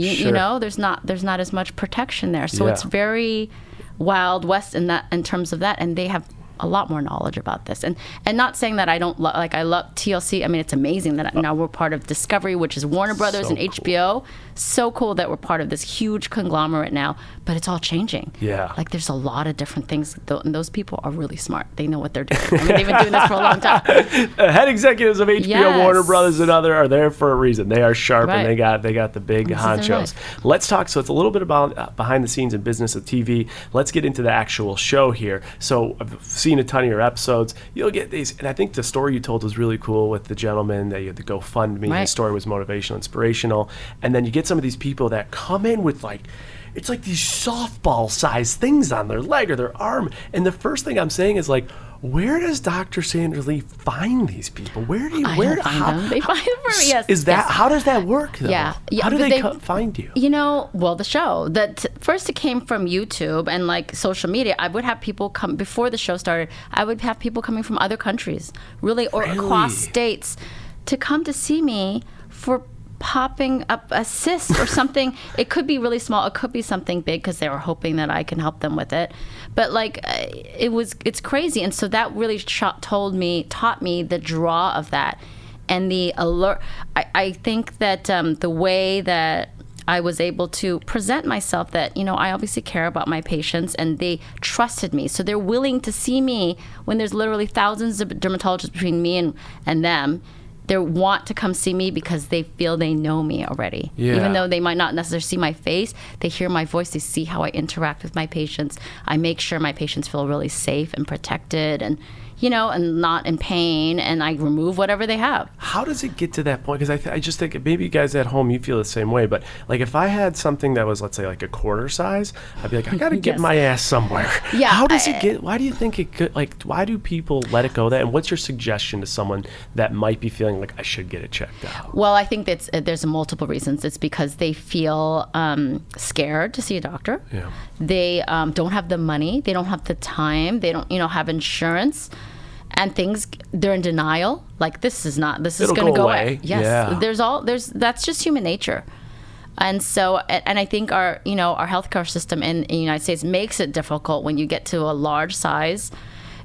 there's not as much protection there. So it's very Wild West in terms of that. And they have a lot more knowledge about this, and not saying that I don't I love TLC. I mean, it's amazing that now we're part of Discovery, which is Warner Brothers and HBO. So cool that we're part of this huge conglomerate now, but it's all changing. Yeah, like there's a lot of different things, and those people are really smart. They know what they're doing. I mean, they've been doing this for a long time. Head executives of HBO, Warner Brothers, and other are there for a reason. They are sharp, and they got the big honchos. Let's talk. So it's a little bit about behind the scenes in business of TV. Let's get into the actual show here. So I've seen a ton of your episodes. You'll get these, and I think the story you told was really cool with the gentleman that you had to GoFundMe. His story was motivational, inspirational, and then you get some of these people that come in with it's like these softball-sized things on their leg or their arm, and the first thing I'm saying is like, where does Dr. Sandra Lee find these people? Where do you find them? They find them for me. Yes. How does that work though? Yeah. How do they find you? The show first it came from YouTube and like social media. I would have people come before the show started. I would have people coming from other countries, really, or across states, to come to see me for popping up a cyst or something. It could be really small. It could be something big because they were hoping that I can help them with it. But it's crazy. And so that really taught me the draw of that and the alert. I think that the way that I was able to present myself, that, I obviously care about my patients and they trusted me. So they're willing to see me when there's literally thousands of dermatologists between me and them. They want to come see me because they feel they know me already. Yeah. Even though they might not necessarily see my face, they hear my voice, they see how I interact with my patients. I make sure my patients feel really safe and protected and, and not in pain, and I remove whatever they have. How does it get to that point? Because I just think maybe you guys at home, you feel the same way, but like if I had something that was, let's say, like a quarter size, I'd be like, I got to get my ass somewhere. Yeah. How does it get, why do you think it could, why do people let it go there? And what's your suggestion to someone that might be feeling like I should get it checked out? Well, I think there's multiple reasons. It's because they feel scared to see a doctor. Yeah. They don't have the money. They don't have the time. They don't, have insurance. And they're in denial. Like, this is going to go away. Yes. Yeah. That's just human nature. And so, and I think our healthcare system in the United States makes it difficult when you get to a large size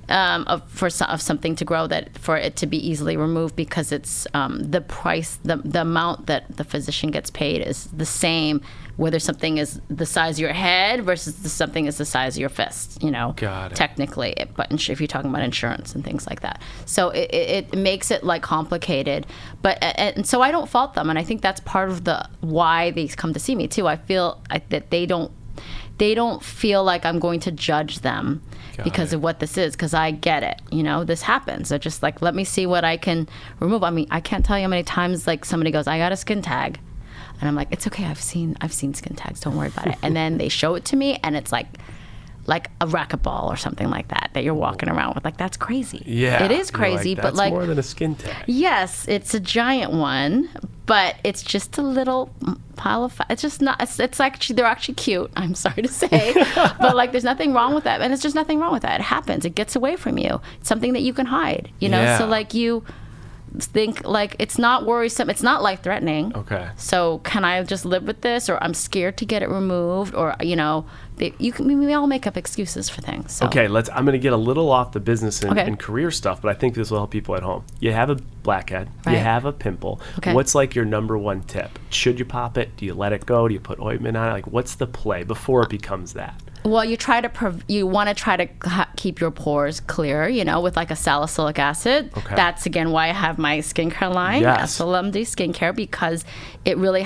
of something to grow, that for it to be easily removed, because it's the price, the amount that the physician gets paid is the same whether something is the size of your head versus something is the size of your fist, Got it. Technically, but if you're talking about insurance and things like that. So it makes it complicated, and so I don't fault them, and I think that's part of why they come to see me too. I feel that they don't feel like I'm going to judge them because of what this is, because I get it. This happens. They're just like, let me see what I can remove. I mean, I can't tell you how many times somebody goes, I got a skin tag. And I'm like, it's okay. I've seen skin tags. Don't worry about it. And then they show it to me, and it's like a racquetball or something like that you're walking around with. Like, that's crazy. Yeah, it is crazy, that's but more than a skin tag. Yes, it's a giant one, but it's just a little pile of fat. It's just not. It's actually, they're actually cute. I'm sorry to say, but there's nothing wrong with that, and it's just nothing wrong with that. It happens. It gets away from you. It's something that you can hide. So you think it's not worrisome, it's not life-threatening. Okay. So can I just live with this, or I'm scared to get it removed, or we all make up excuses for things. So. Okay, I'm going to get a little off the business and career stuff, but I think this will help people at home. You have a blackhead, you have a pimple. Okay. What's your number one tip? Should you pop it? Do you let it go? Do you put ointment on it? What's the play before it becomes that? Well, you want to try to keep your pores clear, with a salicylic acid. Okay. That's again why I have my skincare line, SLMD Skincare, because it really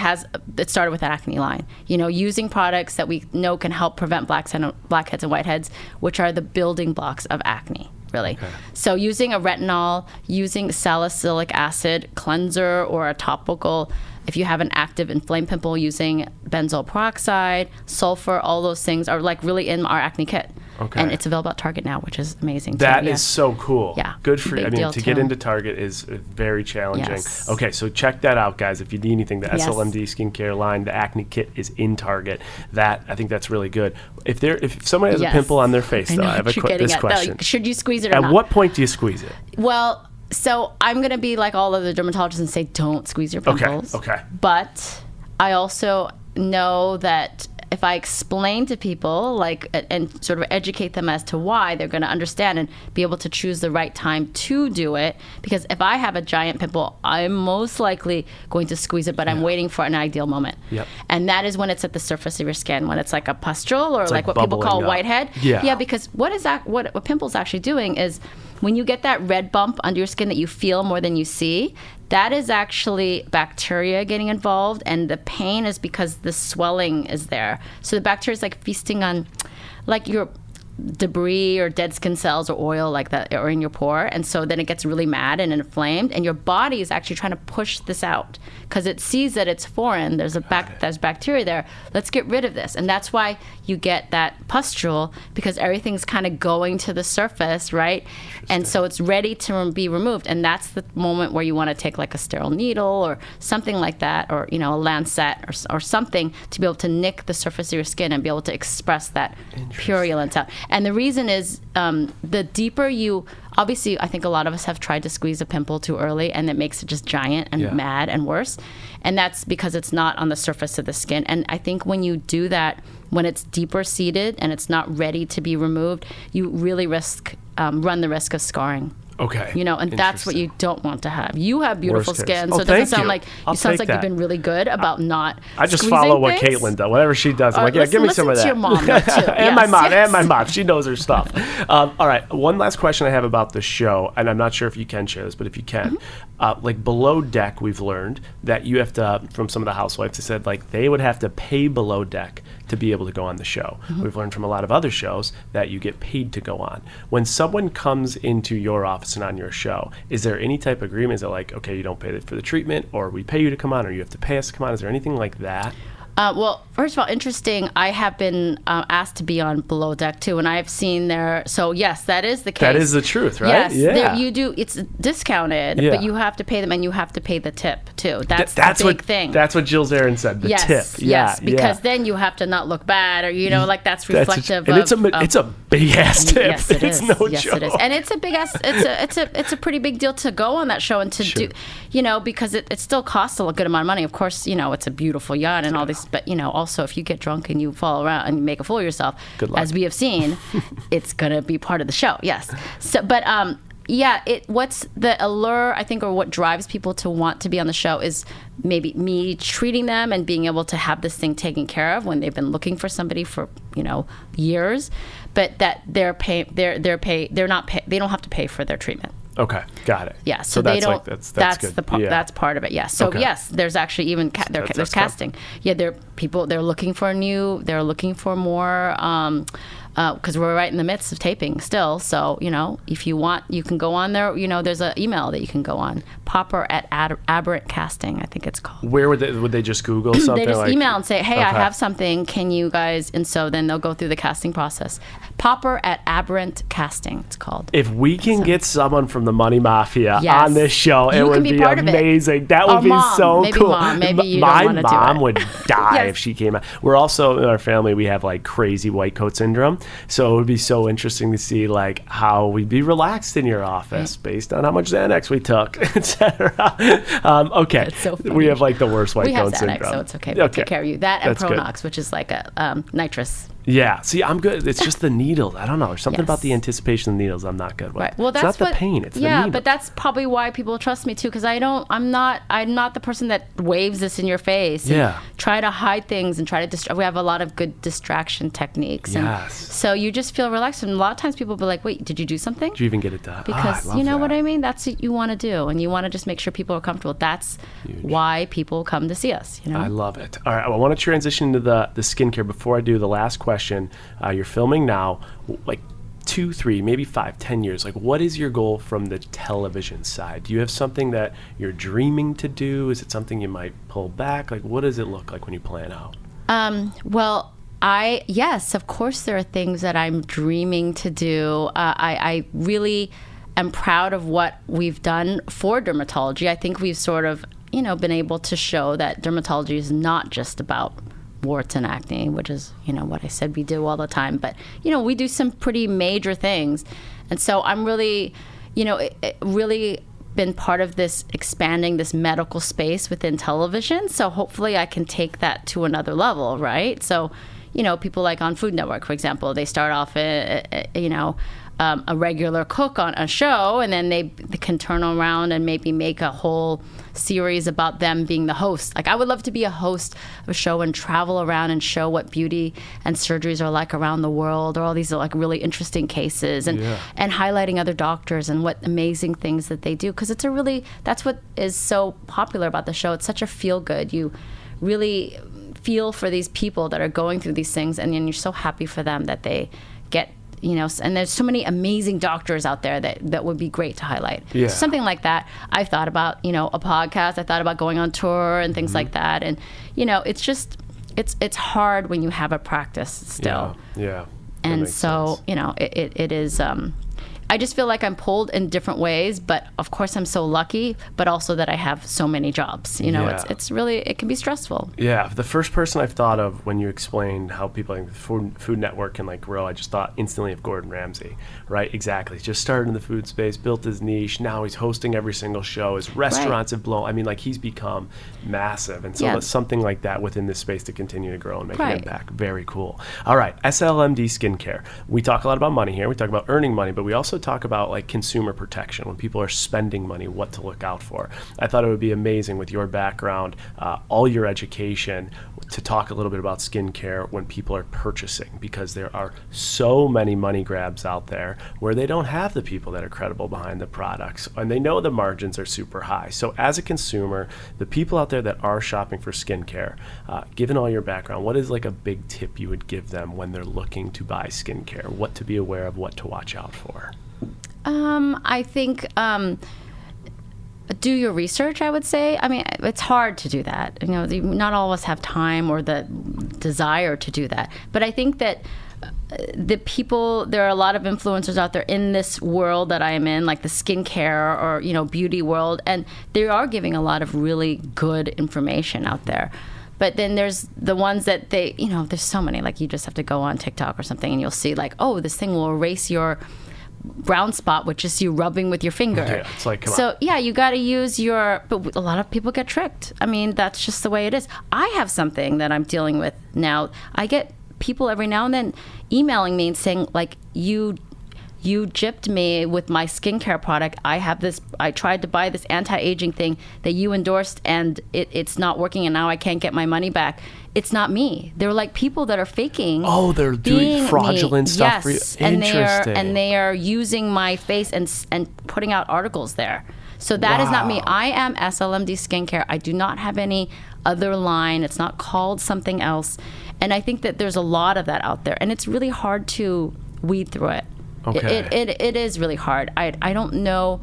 it started with that acne line. Using products that we know can help prevent blackheads and whiteheads, which are the building blocks of acne. Really. Okay. So using a retinol, using salicylic acid cleanser or a topical If you have an active inflamed pimple, using benzoyl peroxide, sulfur, all those things are like really in our acne kit. Okay. And it's available at Target now, which is amazing. That is so cool. Yeah. Good for you. I Big mean, deal to get too. into Target is very challenging. Yes. Okay, so check that out, guys. If you need anything, the Yes. SLMD skincare line, the acne kit is in Target. I think that's really good. If someone has a Yes. pimple on their face, I though, know I have what you're getting this at. question. Should you squeeze it or At not? what point do you squeeze it? Well, so I'm going to be like all other dermatologists and say don't squeeze your pimples. Okay. But I also know that if I explain to people and sort of educate them as to why, they're going to understand and be able to choose the right time to do it. Because if I have a giant pimple, I'm most likely going to squeeze it, but I'm waiting for an ideal moment. Yep. And that is when it's at the surface of your skin, when it's like a pustule or like what people bubbling call up. whitehead. Yeah. Yeah, because what pimple's actually doing is when you get that red bump under your skin that you feel more than you see, that is actually bacteria getting involved, and the pain is because the swelling is there. So the bacteria is like feasting on like your debris or dead skin cells or oil like that or in your pore, and so then it gets really mad and inflamed, and your body is actually trying to push this out because it sees that it's foreign. There's bacteria there. Let's get rid of this. And that's why you get that pustule, because everything's kind of going to the surface, right? And so it's ready to be removed, and that's the moment where you want to take like a sterile needle or something like that, or a lancet or something to be able to nick the surface of your skin and be able to express that purulence out. And the reason is the deeper you, obviously, I think a lot of us have tried to squeeze a pimple too early, and it makes it just giant and mad and worse. And that's because it's not on the surface of the skin. And I think when you do that, when it's deeper seated and it's not ready to be removed, you really run the risk of scarring. Okay. And that's what you don't want to have. You have beautiful Worst skin, case. so it doesn't Thank sound you. like I'll it sounds take like you've that. been really good about not. I just squeezing follow what things. Caitlin does. Whatever she does, I'm like, yeah, give me some of that. Listen to your mom, though, too. and my Yes, mom, yes. and my mom. She knows her stuff. All right. One last question I have about the show, and I'm not sure if you can share this, but if you can, like below deck, we've learned that you have to, from some of the housewives, they said like they would have to pay below deck to be able to go on the show. We've learned from a lot of other shows that you get paid to go on. When someone comes into your office and on your show, is there any type of agreement? Is it like, okay, you don't pay for the treatment, or we pay you to come on, or you have to pay us to come on? Is there anything like that? Well, first of all, interesting. I have been asked to be on Below Deck too, and I've seen there. So yes, that is the case. That is the truth, right? Yes, Yeah. you do. It's discounted, Yeah. but you have to pay them, and you have to pay the tip too. That's the big thing. That's what Jill Zarin said. The yes, tip. Yes, Yeah, because yeah. then you have to not look bad, or like that's reflective. And it's a big ass tip. Yes, it it's is. no yes, joke. it is, and it's a big ass. It's a pretty big deal to go on that show and to do, because it still costs a good amount of money. Of course, it's a beautiful yacht and all this, but also if you get drunk and you fall around and you make a fool of yourself, Good luck. as we have seen, it's gonna be part of the show. Yes. So, but what's the allure, I think, or what drives people to want to be on the show is maybe me treating them and being able to have this thing taken care of when they've been looking for somebody for years, but that they don't have to pay for their treatment. Okay, got it. Yeah, so that's they don't. that's That's good. Yeah. That's part of it. Yes. So Okay. yes, there's actually even there's that's casting. Yeah, there are people. They're looking for They're looking for more. Because we're right in the midst of taping still. So if you want, you can go on there. There's an email that you can go on. Popper at Aberrant Casting, I think it's called. Where would they just Google something? They just like, email and say, hey, I Okay. have something. Can you guys? And so then they'll go through the casting process. Popper at Aberrant Casting, it's called. If we can get someone from the Money Mafia Yes. on this show, it You would can be part of it. amazing. That would Or be mom. so Maybe cool. mom. Maybe you My don't wanna do mom it. would die Yes. if she came out. We're also, in our family, we have like crazy white coat syndrome. So it would be so interesting to see like how we'd be relaxed in your office based on how much Xanax we took, etc. Okay. That's so funny. We have like the worst white We have coat Xanax, syndrome. so it's okay. We'll take care of you. That and That's good. Pronox, which is like a nitrous. Yeah. See, I'm good. It's just the needles. I don't know. There's something Yes. about the anticipation of the needles I'm not good with. Right. Well, it's that's not what, the pain. It's the yeah, needle. but that's probably why people trust me too, because I'm not the person that waves this in your face. And Yeah. try to hide things and try to we have a lot of good distraction techniques. And Yes. so you just feel relaxed, and a lot of times people will be like, "Wait, did you do something?" Did you even get it done? Because I you know love what that. I mean. That's what you want to do, and you want to just make sure people are comfortable. That's why people come to see us. I love it. All right, I want to transition to the skincare. Before I do, the last question. You're filming now. Like, 2, 3, maybe 5, 10 years, like what is your goal from the television side? Do you have something that you're dreaming to do? Is it something you might pull back? Like what does it look like when you plan out? Well, yes, of course there are things that I'm dreaming to do. I really am proud of what we've done for dermatology. I think we've sort of, been able to show that dermatology is not just about warts and acne, which is, what I said we do all the time. But, we do some pretty major things. And so I'm really, it really been part of this expanding this medical space within television. So hopefully I can take that to another level, right? So, people like on Food Network, for example, they start off, a regular cook on a show, and then they can turn around and maybe make a whole series about them being the host. Like I would love to be a host of a show and travel around and show what beauty and surgeries are like around the world, or all these like really interesting cases, and highlighting other doctors and what amazing things that they do. Because that's what is so popular about the show. It's such a feel good. You really feel for these people that are going through these things, and then you're so happy for them that they get, and there's so many amazing doctors out there that would be great to highlight. Yeah. Something like that. I've thought about, a podcast. I thought about going on tour and things like that. And, it's just, it's hard when you have a practice still. Yeah. And so, sense. It is, I just feel like I'm pulled in different ways, but of course I'm so lucky, but also that I have so many jobs. It's really, it can be stressful. Yeah. The first person I've thought of when you explained how people like the Food Network can like grow, I just thought instantly of Gordon Ramsay, right? Exactly. Just started in the food space, built his niche. Now he's hosting every single show. His restaurants have blown. I mean, like he's become massive. And so something like that within this space to continue to grow and make an impact. Very cool. All right. SLMD Skincare. We talk a lot about money here. We talk about earning money, but we also talk about like consumer protection when people are spending money, what to look out for. I thought it would be amazing with your background, all your education, to talk a little bit about skincare when people are purchasing, because there are so many money grabs out there where they don't have the people that are credible behind the products, and they know the margins are super high. So as a consumer, the people out there that are shopping for skincare, given all your background, what is like a big tip you would give them when they're looking to buy skincare? What to be aware of, what to watch out for? I think do your research, I would say. I mean, it's hard to do that. Not all of us have time or the desire to do that. But I think that there are a lot of influencers out there in this world that I am in, like the skincare or, beauty world, and they are giving a lot of really good information out there. But then there's the ones that there's so many, like you just have to go on TikTok or something and you'll see like, oh, this thing will erase your brown spot with just you rubbing with your finger. Yeah, it's like, come on. You got to use but a lot of people get tricked. I mean, that's just the way it is. I have something that I'm dealing with now. I get people every now and then emailing me and saying like, you gypped me with my skincare product. I tried to buy this anti-aging thing that you endorsed and it's not working, and now I can't get my money back. It's not me. They're like people that are faking. Oh, they're doing fraudulent stuff. Yes, for you. Interesting. and they are using my face and putting out articles there. So that is not me. I am SLMD Skincare. I do not have any other line. It's not called something else. And I think that there's a lot of that out there, and it's really hard to weed through it. Okay. It is really hard. I don't know,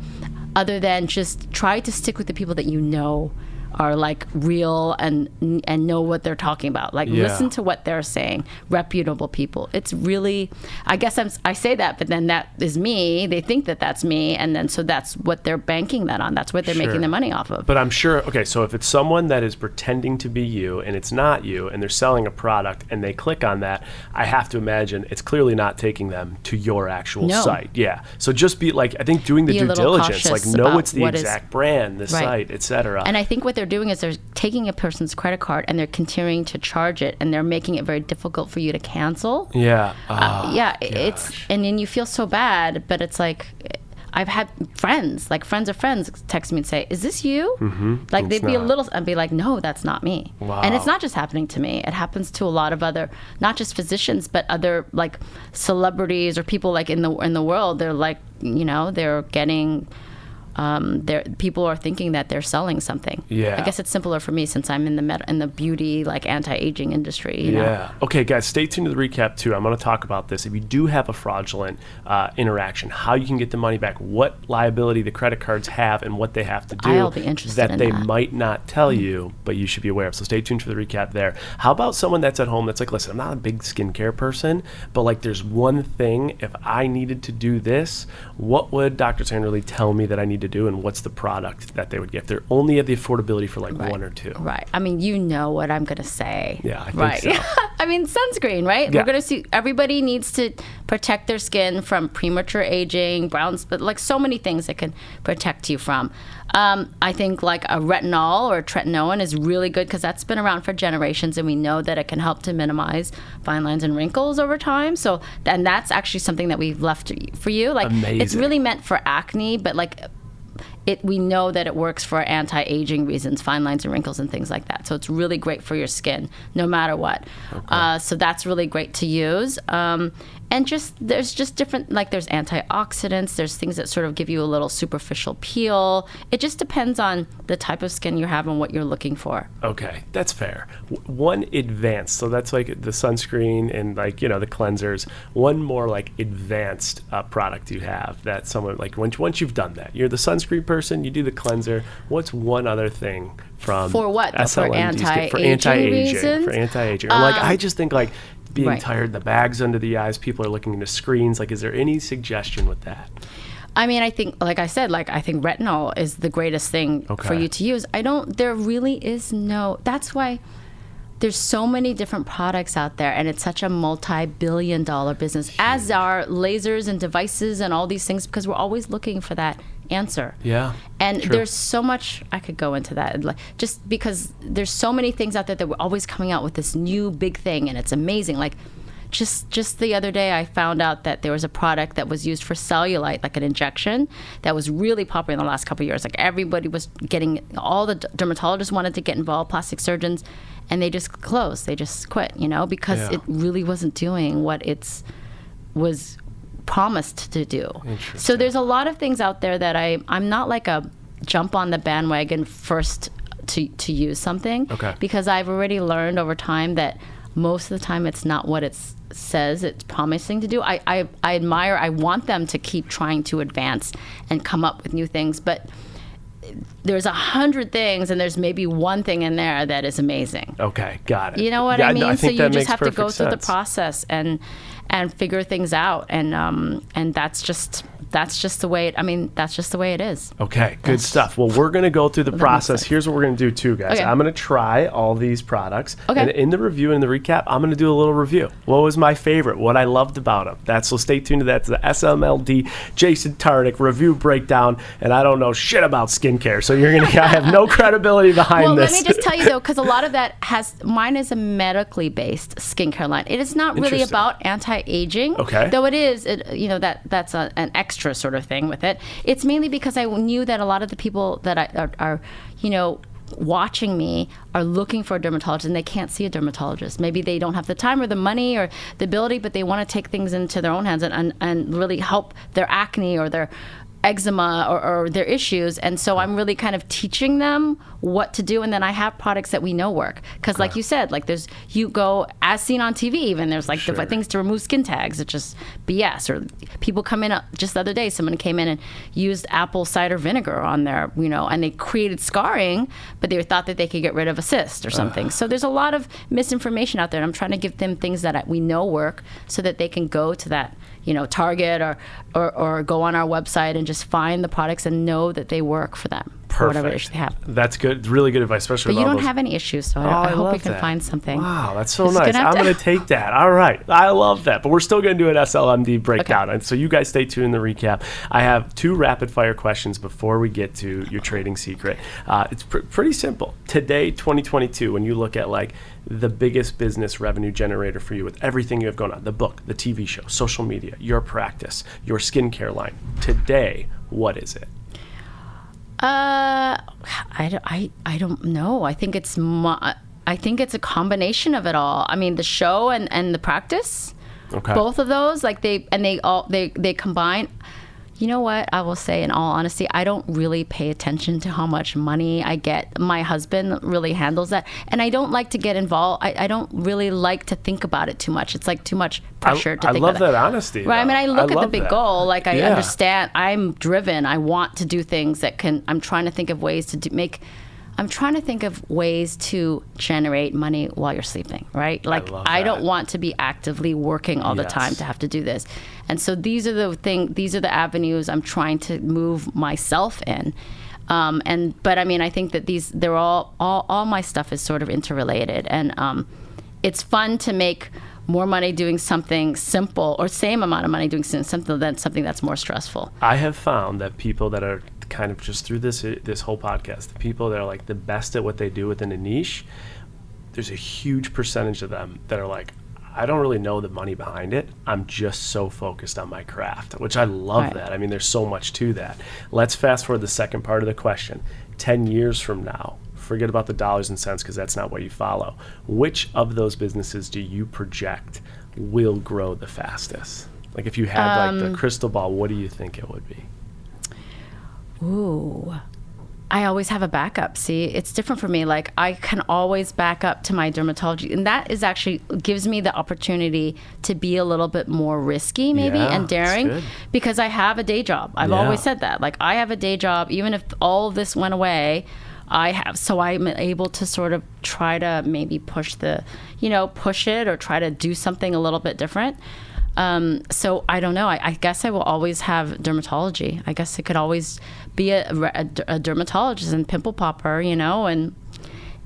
other than just try to stick with the people that you know are like real and know what they're talking about. Like listen to what they're saying. Reputable people. It's really, I guess I say that, but then that is me. They think that that's me, and then so that's what they're banking that on. That's what they're making their money off of. But I'm sure, okay, so if it's someone that is pretending to be you and it's not you, and they're selling a product and they click on that, I have to imagine it's clearly not taking them to your actual site. Yeah. So just be like, I think doing the due diligence, like know it's the exact brand, the site, etc. And I think what they're doing is they're taking a person's credit card and they're continuing to charge it, and they're making it very difficult for you to cancel. Yeah. It's, and then you feel so bad, but it's like, I've had friends of friends text me and say, is this you? Mm-hmm. Like they'd be I'd be like, no, that's not me. Wow. And it's not just happening to me. It happens to a lot of other, not just physicians, but other like celebrities or people like in the world. They're like, they're getting people are thinking that they're selling something. Yeah. I guess it's simpler for me since I'm in the beauty, like, anti-aging industry. You know? Okay, guys, stay tuned to the recap too. I'm going to talk about this. If you do have a fraudulent interaction, how you can get the money back, what liability the credit cards have, and what they have to do I'll be interested that in they that. might not tell you, but you should be aware of. So stay tuned for the recap there. How about someone that's at home that's like, listen, I'm not a big skincare person, but like there's one thing, if I needed to do this, what would Dr. Sandra Lee tell me that I need to do, and what's the product that they would get? They're only at the affordability for like one or two. Right. I mean, you know what I'm going to say. Yeah, I think so. I mean, sunscreen, right? Yeah. We're going to see, everybody needs to protect their skin from premature aging, browns, but like so many things that can protect you from. I think like a retinol or tretinoin is really good because that's been around for generations, and we know that it can help to minimize fine lines and wrinkles over time. So, and that's actually something that we've left for you. Like, Amazing. It's really meant for acne, but like, we know that it works for anti-aging reasons, fine lines and wrinkles and things like that. So it's really great for your skin, no matter what. Okay. So that's really great to use. And there's just different, like there's antioxidants, there's things that sort of give you a little superficial peel. It just depends on the type of skin you have and what you're looking for. Okay, that's fair. One advanced, so that's like the sunscreen and like, you know, the cleansers. One more like advanced product you have that someone, like once you've done that, you're the sunscreen person, you do the cleanser. What's one other thing from For what? SLMD For anti-aging reasons? For anti-aging. Or like, I just think like being Right. tired, the bags under the eyes, people are looking into screens. Like, is there any suggestion with that? I mean, I think, like I said, like I think retinol is the greatest thing for you to use. There really is that's why there's so many different products out there, and it's such a multi-billion-dollar business, as are lasers and devices and all these things, because we're always looking for that answer. Yeah. And true. there's so much, I could go into that, like, just because there's so many things out there that we're always coming out with this new big thing, and it's amazing. Like, just the other day, I found out that there was a product that was used for cellulite, like an injection, that was really popular in the last couple of years. Like, everybody was getting, all the dermatologists wanted to get involved, plastic surgeons, and they just closed. They just quit, because it really wasn't doing what it was promised to do. So there's a lot of things out there that I'm not like a jump on the bandwagon first to use something, because I've already learned over time that most of the time it's not what it says it's promising to do. I admire, I want them to keep trying to advance and come up with new things, but there's 100 things and there's maybe one thing in there that is amazing. Okay, got it. You know what I mean? I So think you that just makes have to go perfect through the sense. process and figure things out, and that's just the way that's just the way it is. Okay, good stuff. Well, we're going to go through the process. Here's what we're going to do too, guys. Okay. I'm going to try all these products. Okay. And in the review and the recap, I'm going to do a little review. What was my favorite? What I loved about them. So stay tuned to that. It's the SMLD Jason Tardik review breakdown. And I don't know shit about skincare, so you're going to have no credibility behind this. Well, let me just tell you though, because a lot of that mine is a medically based skincare line. It is not really Interesting. about anti-aging. Okay. Though it is, that's an extra sort of thing with it. It's mainly because I knew that a lot of the people that are watching me are looking for a dermatologist, and they can't see a dermatologist. Maybe they don't have the time or the money or the ability, but they want to take things into their own hands and really help their acne or their eczema or their issues. And so I'm really kind of teaching them what to do, and then I have products that we know work, because like you said, like you go as seen on TV, even there's like the things to remove skin tags. It's just BS. Or people come in, just the other day someone came in and used apple cider vinegar on their, and they created scarring, but they thought that they could get rid of a cyst or something. So there's a lot of misinformation out there, and I'm trying to give them things that we know work, so that they can go to that Target or go on our website and just find the products and know that they work for them. For whatever issue they have. That's good. Really good advice, especially But with you all don't those. have any issues, so I hope love we can that. find something. Wow, that's so Just nice. gonna have I'm going to take that. All right. I love that. But we're still going to do an SLMD breakdown. And so you guys stay tuned in the recap. I have 2 rapid fire questions before we get to your trading secret. It's pretty simple. Today, 2022, when you look at like the biggest business revenue generator for you with everything you have going on, the book, the TV show, social media, your practice, your skincare line, today, what is it? I don't know. I think it's a combination of it all. I mean, the show and the practice. Okay. Both of those, like they combine. You know what? I will say, in all honesty, I don't really pay attention to how much money I get. My husband really handles that. And I don't like to get involved. I don't really like to think about it too much. It's like too much pressure to think about it. I love that honesty. Right. I mean, I look at the big that. goal. Like, I understand. I'm driven. I want to do things that I'm trying to think of ways to I'm trying to think of ways to generate money while you're sleeping, right? Like, I don't want to be actively working all the time to have to do this. And so these are the avenues I'm trying to move myself in. But I mean, I think that they're all my stuff is sort of interrelated. And it's fun to make more money doing something simple, or same amount of money doing something than something that's more stressful. I have found that people that are kind of just through this whole podcast, the people that are like the best at what they do within a niche, there's a huge percentage of them that are like, I don't really know the money behind it. I'm just so focused on my craft, which I love that. I mean, there's so much to that. Let's fast forward the second part of the question. 10 years from now, forget about the dollars and cents because that's not what you follow. Which of those businesses do you project will grow the fastest? Like, if you had like the crystal ball, what do you think it would be? Ooh, I always have a backup. See, it's different for me. Like, I can always back up to my dermatology. And that is actually gives me the opportunity to be a little bit more risky maybe and daring because I have a day job. I've always said that. Like, I have a day job. Even if all of this went away, so I'm able to sort of try to maybe push it or try to do something a little bit different. So I don't know. I guess I will always have dermatology. I guess it could always be a dermatologist and pimple popper, and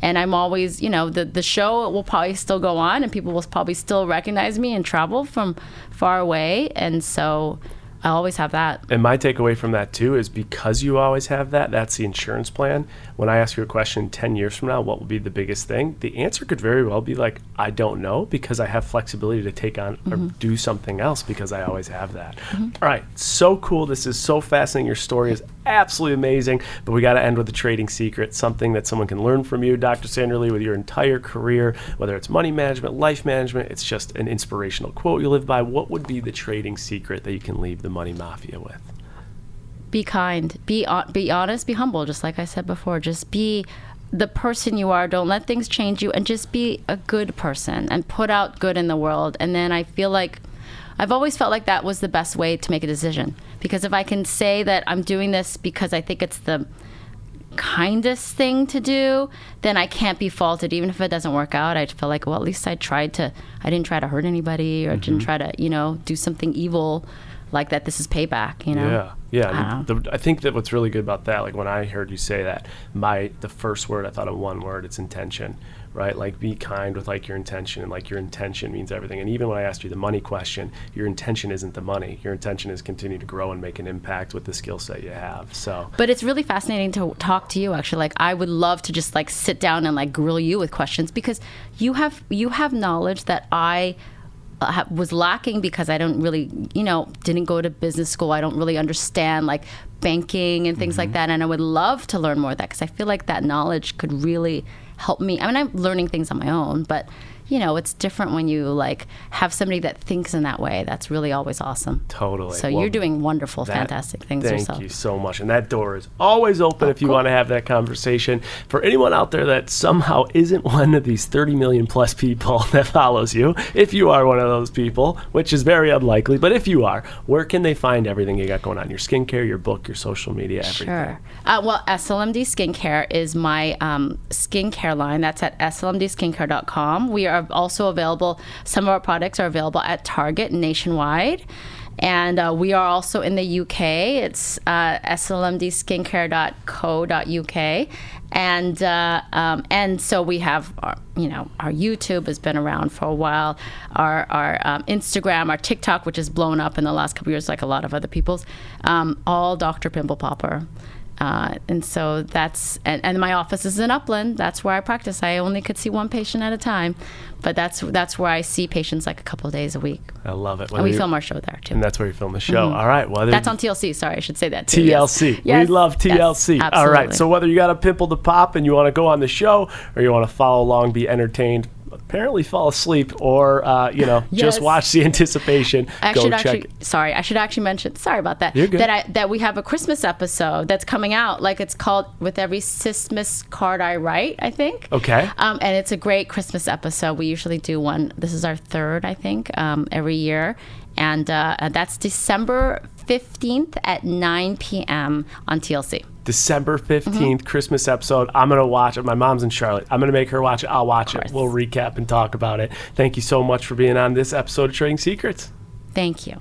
I'm always, the show will probably still go on and people will probably still recognize me and travel from far away. And so I always have that. And my takeaway from that too is because you always have that, that's the insurance plan. When I ask you a question 10 years from now, what will be the biggest thing? The answer could very well be like, I don't know, because I have flexibility to take on or do something else because I always have that. All right. So cool. This is so fascinating. Your story is absolutely amazing, but we got to end with a trading secret, something that someone can learn from you, Dr. Sandra Lee, with your entire career, whether it's money management, life management, it's just an inspirational quote you live by. What would be the trading secret that you can leave the money mafia with? Be kind, be honest, be humble, just like I said before. Just be the person you are. Don't let things change you, and just be a good person and put out good in the world. And then I feel like I've always felt like that was the best way to make a decision, because if I can say that I'm doing this because I think it's the kindest thing to do, then I can't be faulted. Even if it doesn't work out, I feel like, well, at least I didn't try to hurt anybody or didn't try to, do something evil like that. This is payback, Yeah. I think that what's really good about that, like when I heard you say that, the first word, I thought of one word, it's intention, right? Like, be kind with like your intention, and like your intention means everything. And even when I asked you the money question, your intention isn't the money. Your intention is continue to grow and make an impact with the skill set you have. So, but it's really fascinating to talk to you, actually. Like, I would love to just like sit down and like grill you with questions, because you have knowledge that I was lacking because I don't really, didn't go to business school. I don't really understand like banking and things like that. And I would love to learn more of that, because I feel like that knowledge could really help me. I mean, I'm learning things on my own, but it's different when you like have somebody that thinks in that way. That's really always awesome. Totally. So you're doing wonderful, fantastic things yourself. Thank you so much. And that door is always open if you want to have that conversation. For anyone out there that somehow isn't one of these 30 million plus people that follows you, if you are one of those people, which is very unlikely, but if you are, where can they find everything you got going on? Your skincare, your book, your social media, everything? Sure. Well, SLMD Skincare is my skincare line. That's at slmdskincare.com. We are also available. Some of our products are available at Target nationwide. And we are also in the UK. It's slmdskincare.co.uk. And so we have our YouTube has been around for a while. Our Instagram, our TikTok, which has blown up in the last couple of years, like a lot of other people's, all Dr. Pimple Popper. And so that's, and my office is in Upland. That's where I practice. I only could see one patient at a time, but that's where I see patients like a couple of days a week. I love it. And we film our show there too. And that's where you film the show. All right. Well, that's on TLC. Sorry, I should say that too. TLC. Yes. We love TLC. Yes, all right. So whether you got a pimple to pop and you want to go on the show, or you want to follow along, be entertained, apparently fall asleep or, just Yes. watch the anticipation. I Go should check actually, it. sorry, I should actually mention, sorry about that, You're good. that we have a Christmas episode that's coming out. Like it's called With Every Christmas Card I Write, I think. Okay. And it's a great Christmas episode. We usually do one. This is our third, I think, every year. And that's December 15th at 9 p.m. on TLC. December 15th, Christmas episode. I'm going to watch it. My mom's in Charlotte. I'm going to make her watch it. I'll watch it. We'll recap and talk about it. Thank you so much for being on this episode of Trading Secrets. Thank you.